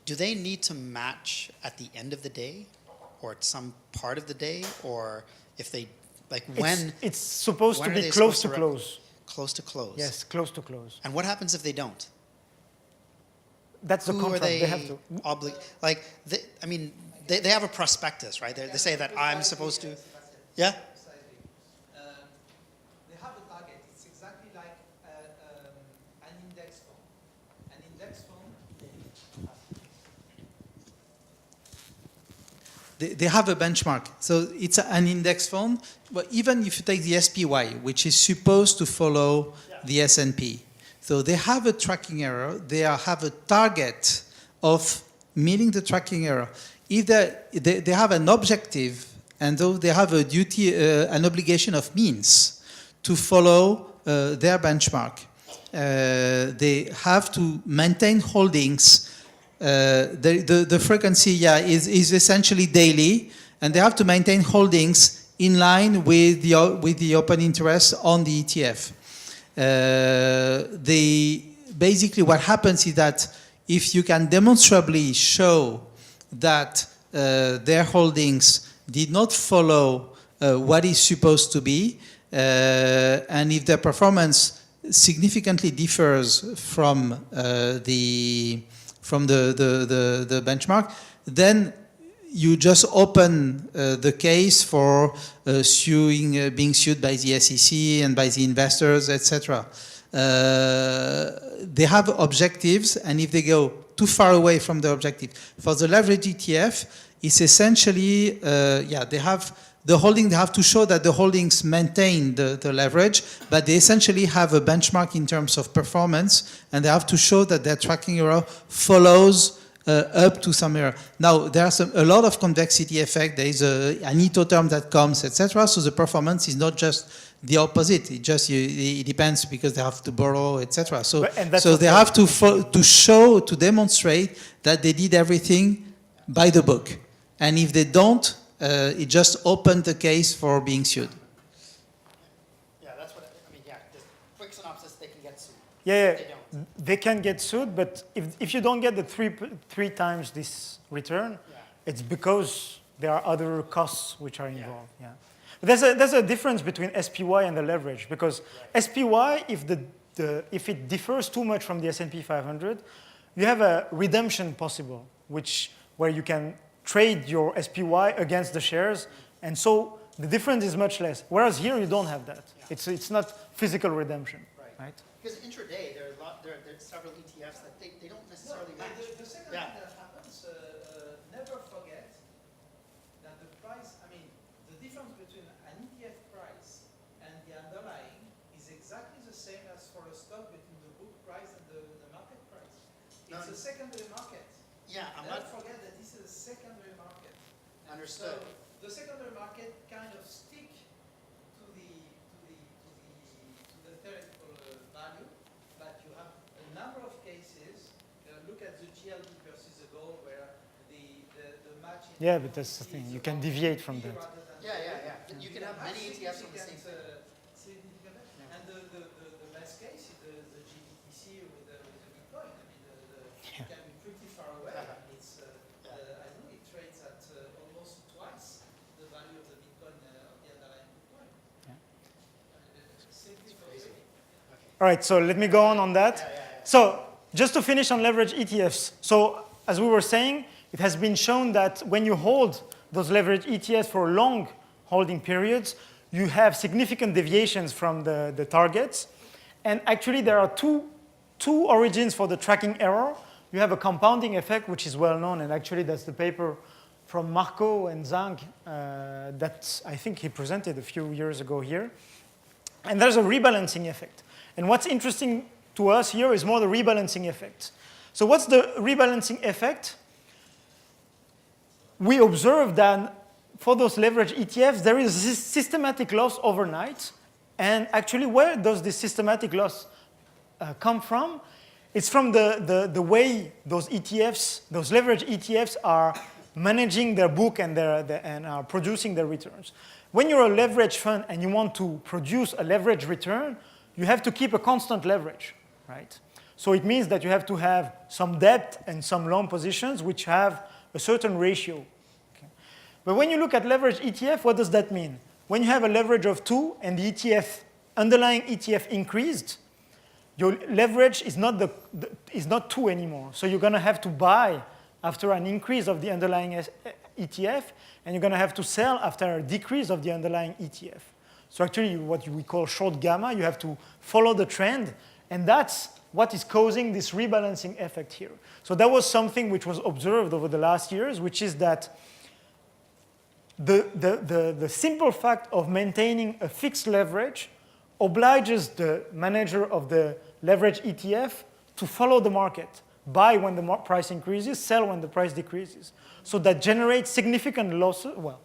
do they need to match at the end of the day or at some part of the day, or if they, like when? It's supposed when to are be they close supposed to close. Close to close? Yes, close to close. And what happens if they don't? That's the Who contract. are they, have to. like, they have a prospectus, right? They say that I'm supposed to, yeah? Precisely. They have a target. It's exactly like an index fund. An index fund. They have a benchmark. So it's an index fund. But even if you take the SPY, which is supposed to follow the S&P, so they have a tracking error. They have a target of meeting the tracking error. If they have an objective, and though they have a duty, an obligation of means to follow their benchmark, they have to maintain holdings. The frequency, is essentially daily, and they have to maintain holdings in line with the open interest on the ETF. Basically what happens is that if you can demonstrably show that their holdings did not follow what is supposed to be, and if their performance significantly differs from the benchmark, then you just open the case for being sued by the SEC and by the investors, etc. They have objectives, and if they go too far away from the objective, for the leverage ETF, it's essentially, they have the holding. They have to show that the holdings maintain the leverage, but they essentially have a benchmark in terms of performance, and they have to show that their tracking error follows up to some error. Now, there's a lot of convexity effect. There is an Ito term that comes, etc. So the performance is not just the opposite. It depends because they have to borrow, etc. So they have to demonstrate that they did everything by the book. And if they don't, it just opened the case for being sued. Yeah, that's what I mean. Yeah, just quick synopsis: they can get sued. Yeah, They don't. they can get sued, but if you don't get the three times this return, it's because there are other costs which are involved. Yeah. But there's a difference between SPY and the leverage, because SPY, if it differs too much from the S&P 500, you have a redemption possible, where you can trade your SPY against the shares, and so the difference is much less. Whereas here you don't have that. Yeah. It's not physical redemption, right? Because intraday, there are several ETFs that they don't necessarily No, match. the second Yeah. thing that happens, never forget that the price, I mean, the difference between an ETF price and the underlying is exactly the same as for a stock between the book price and the market price. No, It's a secondary market. Yeah, I'm Never not forget that this is a secondary market. And understood. So the secondary market kind of stick to the theoretical value, but you have a number of cases. Look at the GLD versus the gold, where the match. Yeah, but that's the thing. You can deviate from that. Yeah. You can have many ETFs on the same thing. Significant. And the best case is the GBTC with the Bitcoin. I mean, it can be pretty far away. It's I think it trades at almost twice the value of the Bitcoin of the underlying Bitcoin. Simply for trading. All right, so let me go on that. So just to finish on leverage ETFs. So as we were saying, it has been shown that when you hold those leverage ETFs for long holding periods, you have significant deviations from the targets. And actually, there are two origins for the tracking error. You have a compounding effect, which is well known, and actually that's the paper from Marco and Zhang that I think he presented a few years ago here. And there's a rebalancing effect. And what's interesting to us here is more the rebalancing effect. So what's the rebalancing effect? We observe that for those leverage ETFs, there is this systematic loss overnight. And actually, where does this systematic loss come from? It's from the way those ETFs, those leverage ETFs are managing their book and are producing their returns. When you're a leverage fund and you want to produce a leverage return, you have to keep a constant leverage, right? So it means that you have to have some debt and some long positions which have a certain ratio. Okay? But when you look at leverage ETF, what does that mean? When you have a leverage of 2 and the ETF, underlying ETF increased, your leverage is not 2 anymore. So you're going to have to buy after an increase of the underlying ETF, and you're going to have to sell after a decrease of the underlying ETF. So actually, what we call short gamma, you have to follow the trend, and that's what is causing this rebalancing effect here. So that was something which was observed over the last years, which is that the simple fact of maintaining a fixed leverage obliges the manager of the leverage ETF to follow the market, buy when the price increases, sell when the price decreases. So that generates significant losses, well,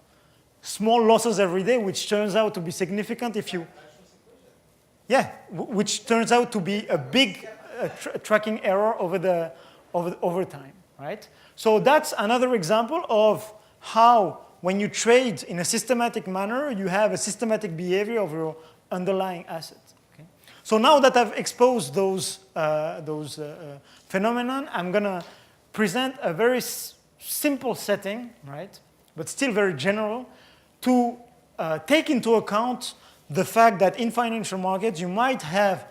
small losses every day, which turns out to be significant if you, which turns out to be a big tracking error over time, right? So that's another example of how, when you trade in a systematic manner, you have a systematic behavior of your underlying asset. Okay? So now that I've exposed those phenomenon, I'm going to present a very simple setting, right, but still very general, to take into account the fact that in financial markets you might have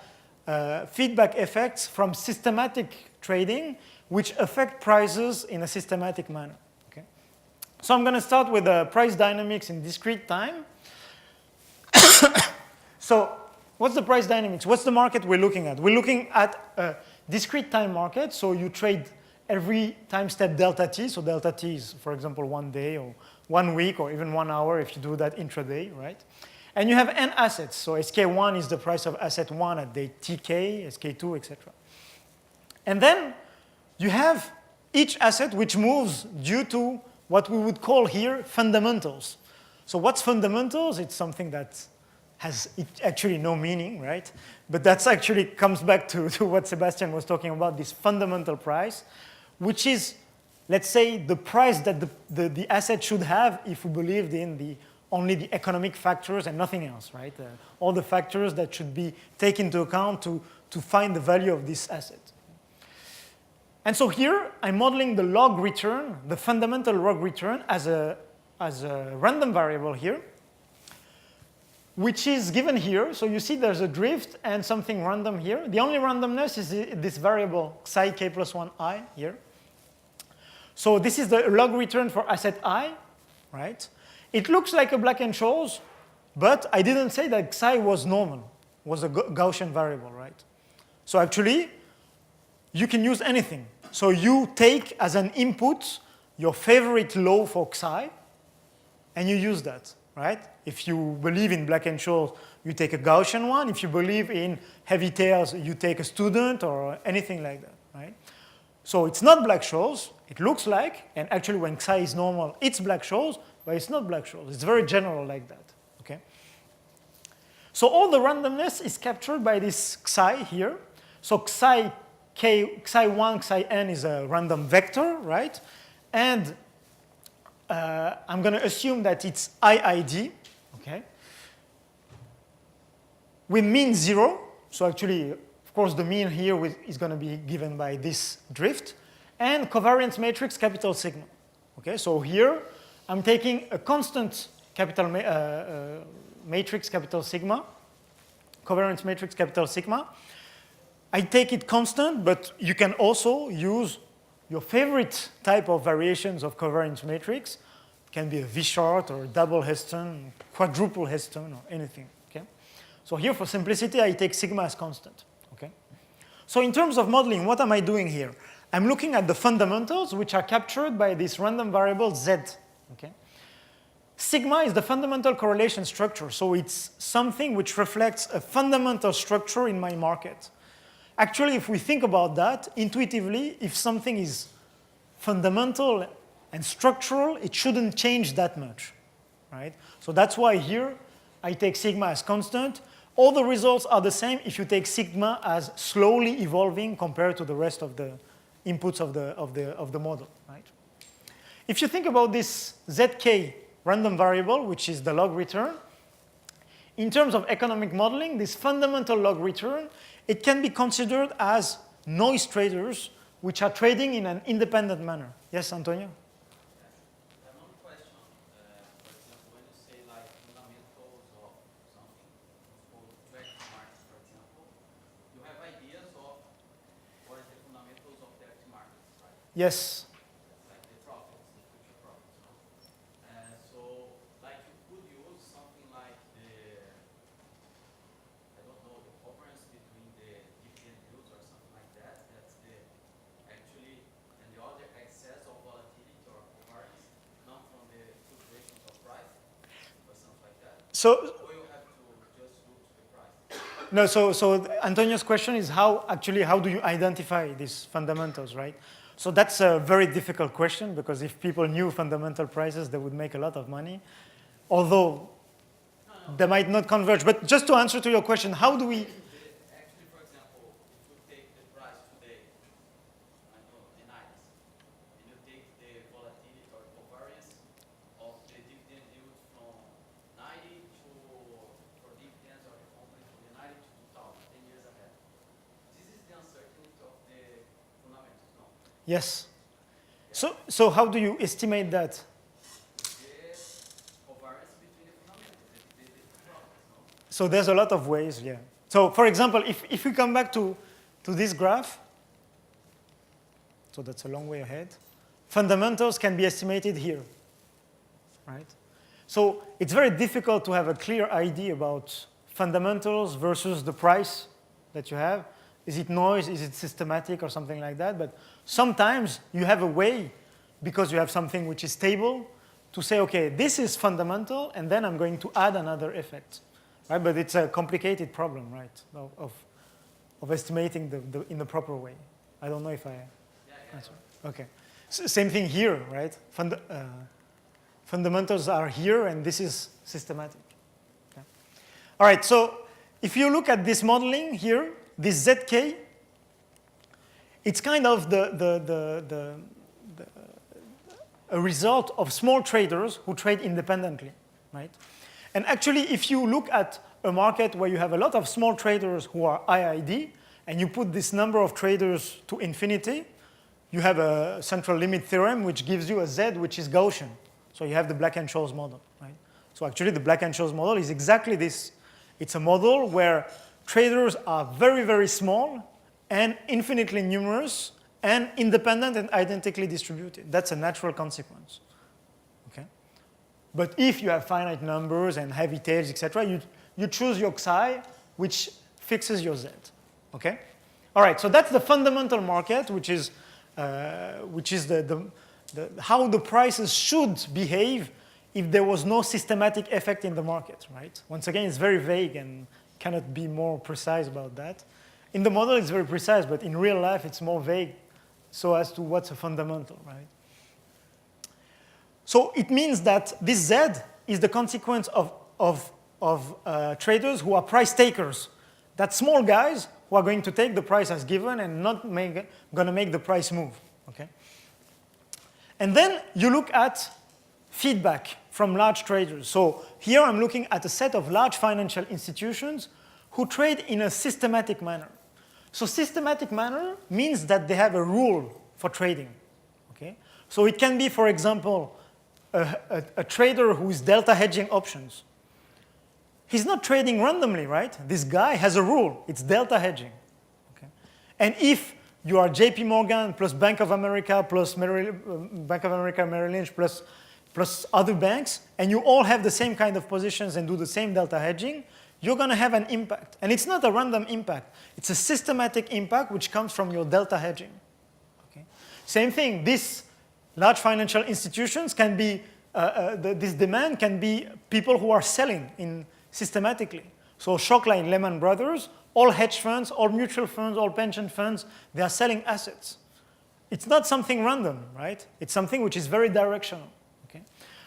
feedback effects from systematic trading which affect prices in a systematic manner. Okay? So I'm going to start with the price dynamics in discrete time. So what's the price dynamics? What's the market we're looking at? We're looking at a discrete time market, so you trade every time step delta t. So delta t is, for example, 1 day or 1 week or even 1 hour if you do that intraday, right? And you have n assets. So SK1 is the price of asset 1 at day tk, SK2, etc. And then you have each asset which moves due to what we would call here fundamentals. So what's fundamentals? It's something that has actually no meaning, right? But that's actually comes back to what Sebastian was talking about, this fundamental price, which is, let's say, the price that the asset should have if we believed in only the economic factors and nothing else, right? All the factors that should be taken into account to find the value of this asset. And so here, I'm modeling the log return, the fundamental log return as a random variable here, which is given here. So you see there's a drift and something random here. The only randomness is this variable psi k plus 1I here. So this is the log return for asset I, right? It looks like a Black-Scholes, but I didn't say that psi was normal, was a Gaussian variable, right? So actually, you can use anything. So you take as an input your favorite law for psi, and you use that, right? If you believe in Black-Scholes, you take a Gaussian one. If you believe in heavy tails, you take a student or anything like that, right? So it's not Black-Scholes. It looks like, and actually when psi is normal, it's Black-Scholes, but it's not Black-Scholes. It's very general like that, okay? So all the randomness is captured by this psi here. So psi k, psi1, psi n is a random vector, right? And I'm going to assume that it's IID, okay? With mean 0. So actually, of course, the mean here is going to be given by this drift. And covariance matrix capital sigma. Okay, so here I'm taking a constant capital matrix capital sigma, covariance matrix capital sigma. I take it constant, but you can also use your favorite type of variations of covariance matrix. It can be a V-short or a double Heston, quadruple Heston, or anything. Okay, so here for simplicity, I take sigma as constant. Okay, so in terms of modeling, what am I doing here? I'm looking at the fundamentals, which are captured by this random variable z. Okay? Sigma is the fundamental correlation structure, so it's something which reflects a fundamental structure in my market. Actually, if we think about that, intuitively, if something is fundamental and structural, it shouldn't change that much, right? So that's why here I take sigma as constant. All the results are the same if you take sigma as slowly evolving compared to the rest of the inputs of the model, right? If you think about this zk random variable, which is the log return, in terms of economic modeling, this fundamental log return, it can be considered as noise traders which are trading in an independent manner. Yes, Antonio? One question. For example, when you say like fundamentals of something, for trade market, for example, you have ideas of what is the fundamentals of the active markets, right? Yes. Like the profits, the future profits, no? So, like you could use something like the, I don't know, the covariance between the dividend yields or something like that. That's the actually, and the other excess of volatility or covariance come from the fluctuations of price or something like that. So, Or you have to just look to the price. no, so Antonio's question is how do you identify these fundamentals, right? So that's a very difficult question because if people knew fundamental prices, they would make a lot of money. Although they might not converge. But just to answer to your question, how do we... Actually, for example, if you take the price today, I don't know, in IESEG, and you take the volatility or covariance of the dividend yield from 90 to, for dividends or the company from the 90 to 2000, 10 years ahead. This is the uncertainty of the fundamentals, no? Yes. So how do you estimate that? The covariance between the fundamentals, the profits, no? So there's a lot of ways, yeah. So for example, if we come back to this graph, so that's a long way ahead, fundamentals can be estimated here, right? So it's very difficult to have a clear idea about fundamentals versus the price that you have. Is it noise? Is it systematic or something like that? But sometimes you have a way, because you have something which is stable, to say, okay, this is fundamental, and then I'm going to add another effect. Right? But it's a complicated problem, right, of estimating in the proper way. I don't know if I answered. Okay. Same thing here, right? Fundamentals are here, and this is systematic. Okay. All right, so if you look at this modeling here, this ZK, it's kind of a result of small traders who trade independently, right? And actually, if you look at a market where you have a lot of small traders who are IID, and you put this number of traders to infinity, you have a central limit theorem which gives you a Z which is Gaussian. So you have the Black-Scholes model, right? So actually the Black-Scholes model is exactly this. It's a model where traders are very, very small and infinitely numerous and independent and identically distributed. That's a natural consequence. Okay? But if you have finite numbers and heavy tails, etc., you choose your Xi, which fixes your Z. Okay? All right, so that's the fundamental market, which is how the prices should behave if there was no systematic effect in the market, right? Once again, it's very vague and cannot be more precise about that. In the model, it's very precise, but in real life, it's more vague so as to what's a fundamental, right? So it means that this Z is the consequence of traders who are price takers. That's small guys who are going to take the price as given and not going to make the price move, okay? And then you look at feedback from large traders. So here I'm looking at a set of large financial institutions who trade in a systematic manner. So systematic manner means that they have a rule for trading. Okay? So it can be, for example, a trader who is delta hedging options. He's not trading randomly, right? This guy has a rule. It's delta hedging. Okay? And if you are JP Morgan plus Bank of America plus Bank of America Merrill Lynch plus other banks, and you all have the same kind of positions and do the same delta hedging, you're going to have an impact. And it's not a random impact. It's a systematic impact which comes from your delta hedging. Okay? Same thing, these large financial institutions can be, this demand can be people who are selling systematically. So shock like Lehman Brothers, all hedge funds, all mutual funds, all pension funds, they are selling assets. It's not something random, right? It's something which is very directional. Okay?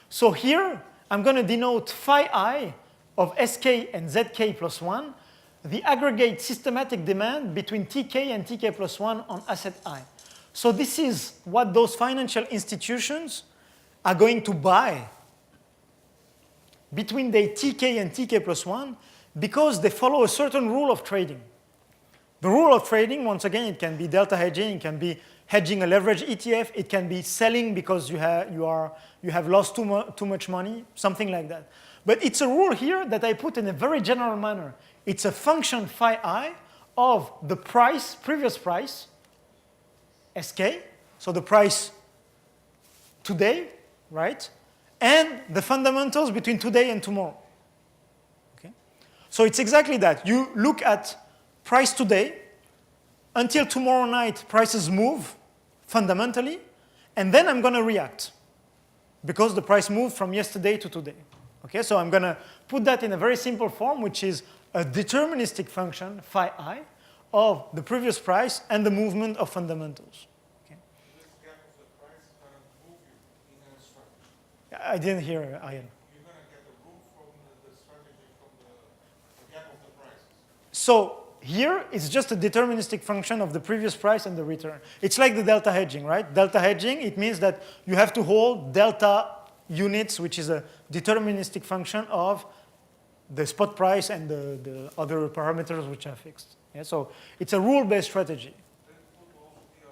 So here, I'm going to denote phi I of Sk and Zk plus 1, the aggregate systematic demand between Tk and Tk plus 1 on asset I. So this is what those financial institutions are going to buy between their Tk and Tk plus 1 because they follow a certain rule of trading. The rule of trading, once again, it can be delta hedging, it can be hedging a leverage ETF, it can be selling because you have lost too much money, something like that. But it's a rule here that I put in a very general manner. It's a function phi I of the price, previous price, Sk, so the price today, right? And the fundamentals between today and tomorrow. Okay? So it's exactly that. You look at price today, until tomorrow night, prices move fundamentally, and then I'm going to react because the price moved from yesterday to today. Okay, so I'm going to put that in a very simple form, which is a deterministic function, phi I, of the previous price and the movement of fundamentals. Okay. This gap of the price is going to move you in a strategy. I didn't hear Ian. You're going to get a move from the strategy from the gap of the prices. So here, it's just a deterministic function of the previous price and the return. It's like the delta hedging, right? Delta hedging, it means that you have to hold delta units, which is a deterministic function of the spot price and the other parameters which are fixed. Yeah, so it's a rule-based strategy. Then it would also be a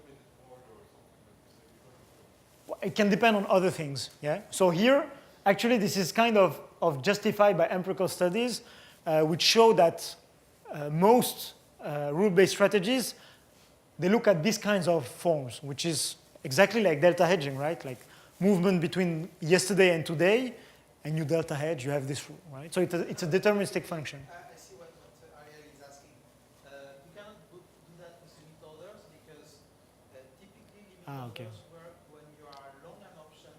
limited order or something like this. It can depend on other things. Yeah. So here, actually, this is kind of justified by empirical studies, which show that most rule-based strategies, they look at these kinds of forms, which is exactly like delta hedging, right? Like movement between yesterday and today, and you delta hedge, you have this rule, right? So it's a deterministic function. I see what Ariel is asking. You cannot do that with limit orders because typically limit orders work when you are long an option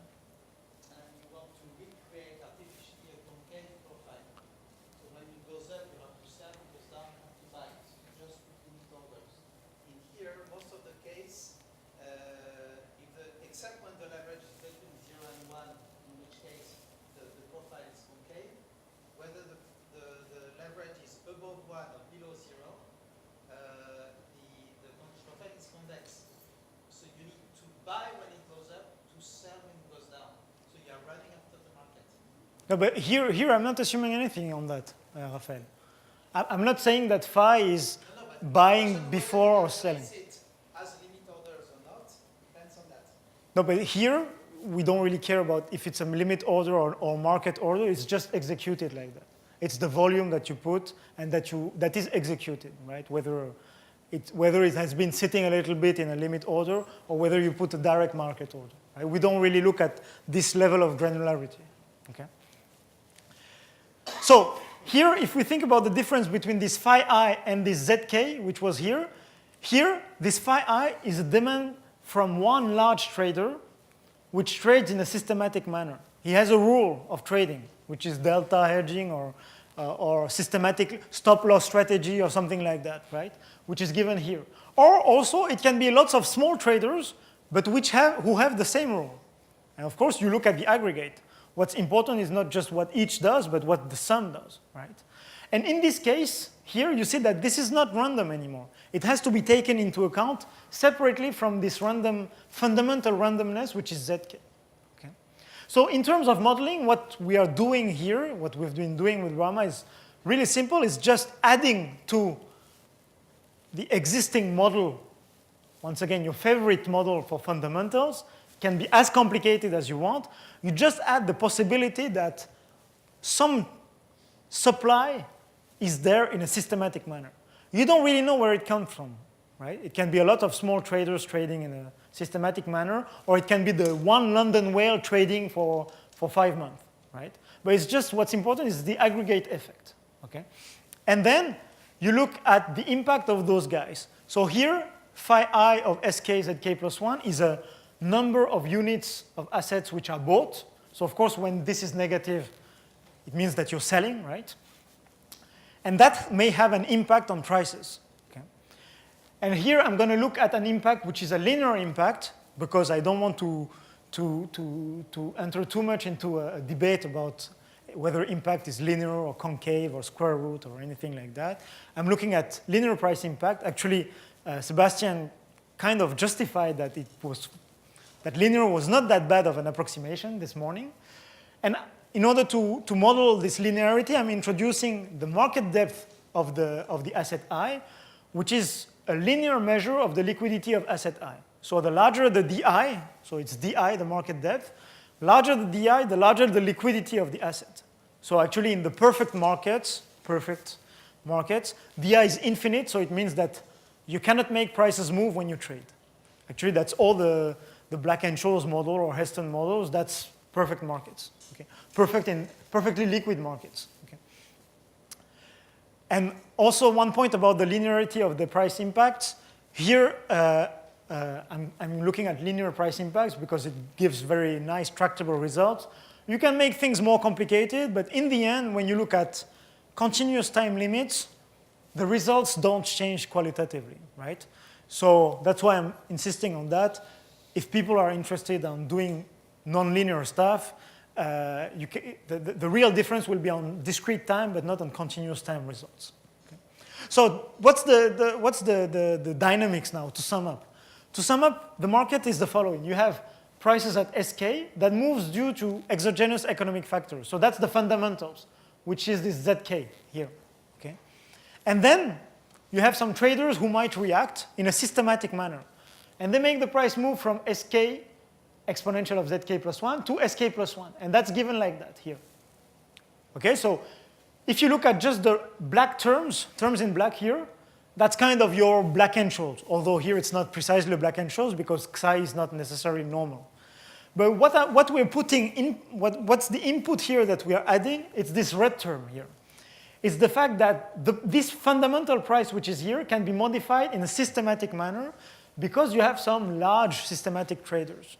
and you want to recreate artificially a concave profile. So when it goes up, you have to sell, it goes down, you have to buy. So you just put limit orders. In here, most of the case, except when the leverage is between 0 and 1, in which case the profile is concave, whether the leverage is above 1 or below 0, the profile is convex. So you need to buy when it goes up, to sell when it goes down. So you are running after the market. No, but here I'm not assuming anything on that, Raphael. I'm not saying that phi is buying before or selling. It as limit orders on No, but here, we don't really care about if it's a limit order or market order. It's just executed like that. It's the volume that you put and that is executed, right? Whether it has been sitting a little bit in a limit order or whether you put a direct market order. Right? We don't really look at this level of granularity. Okay? So here, if we think about the difference between this phi I and this zk, which was here, this phi I is a demand from one large trader which trades in a systematic manner. He has a rule of trading, which is delta hedging or systematic stop-loss strategy or something like that, right? Which is given here. Or also, it can be lots of small traders, but who have the same rule. And of course, you look at the aggregate. What's important is not just what each does, but what the sum does, right? And in this case, here you see that this is not random anymore. It has to be taken into account separately from this random fundamental randomness, which is zk. Okay? So in terms of modeling, what we are doing here, what we've been doing with Rama is really simple. It's just adding to the existing model. Once again, your favorite model for fundamentals can be as complicated as you want. You just add the possibility that some supply is there in a systematic manner. You don't really know where it comes from, right? It can be a lot of small traders trading in a systematic manner, or it can be the one London whale trading for 5 months, right? But it's just what's important is the aggregate effect, okay? And then you look at the impact of those guys. So here, phi I of sk zk plus 1 is a number of units of assets which are bought. So of course, when this is negative, it means that you're selling, right? And that may have an impact on prices. Okay? And here I'm going to look at an impact which is a linear impact because I don't want to enter too much into a debate about whether impact is linear or concave or square root or anything like that. I'm looking at linear price impact. Actually, Sebastian kind of justified that that linear was not that bad of an approximation this morning. And in order to model this linearity, I'm introducing the market depth of the asset I, which is a linear measure of the liquidity of asset I. So the larger the DI, so it's DI, the market depth, larger the DI, the larger the liquidity of the asset. So actually in the perfect markets, DI is infinite, so it means that you cannot make prices move when you trade. Actually, that's all the Black-Scholes model or Heston models, that's perfect markets. Okay? Perfectly liquid markets. Okay? And also one point about the linearity of the price impacts. Here, I'm looking at linear price impacts because it gives very nice tractable results. You can make things more complicated, but in the end, when you look at continuous time limits, the results don't change qualitatively, right? So that's why I'm insisting on that. If people are interested in doing nonlinear stuff, the real difference will be on discrete time, but not on continuous time results. Okay? So what's the dynamics now, to sum up? To sum up, the market is the following. You have prices at SK that moves due to exogenous economic factors. So that's the fundamentals, which is this ZK here. Okay? And then you have some traders who might react in a systematic manner. And they make the price move from SK exponential of ZK plus 1 to SK plus 1. And that's given like that here. Okay, so if you look at just the black terms in black here, that's kind of your Black-Scholes, although here it's not precisely Black-Scholes because Xi is not necessarily normal. But what we're putting in, what's the input here that we are adding? It's this red term here. It's the fact that this fundamental price which is here can be modified in a systematic manner because you have some large systematic traders,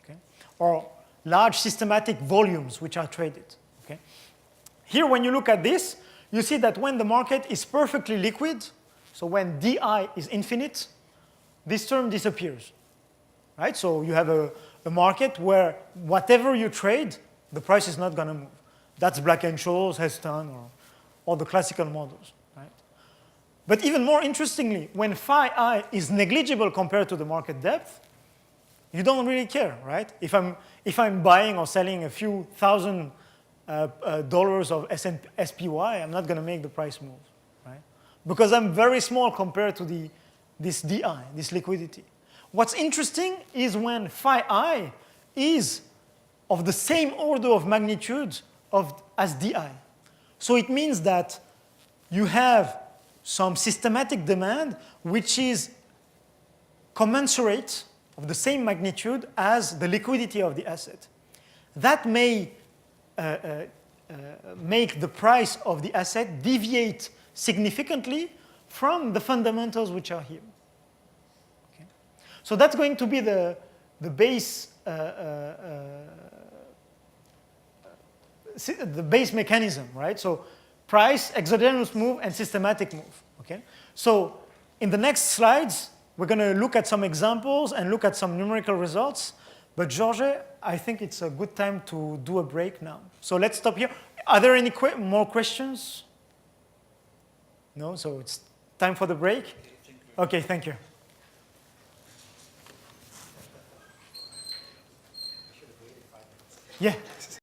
okay? Or large systematic volumes which are traded. Okay? Here, when you look at this, you see that when the market is perfectly liquid, so when DI is infinite, this term disappears. Right? So you have a market where whatever you trade, the price is not going to move. That's Black-Scholes, Heston, or all the classical models. Right? But even more interestingly, when phi I is negligible compared to the market depth, you don't really care, right? If I'm buying or selling a few thousand dollars of SPY, I'm not going to make the price move, right? Because I'm very small compared to this DI, this liquidity. What's interesting is when phi I is of the same order of magnitude as di. So it means that you have some systematic demand which is commensurate of the same magnitude as the liquidity of the asset. That may make the price of the asset deviate significantly from the fundamentals which are here. Okay? So that's going to be the base mechanism, right? So price, exogenous move, and systematic move. Okay? So in the next slides, we're going to look at some examples and look at some numerical results. But Georges, I think it's a good time to do a break now. So let's stop here. Are there any more questions? No? So it's time for the break? Okay, thank you. Yeah.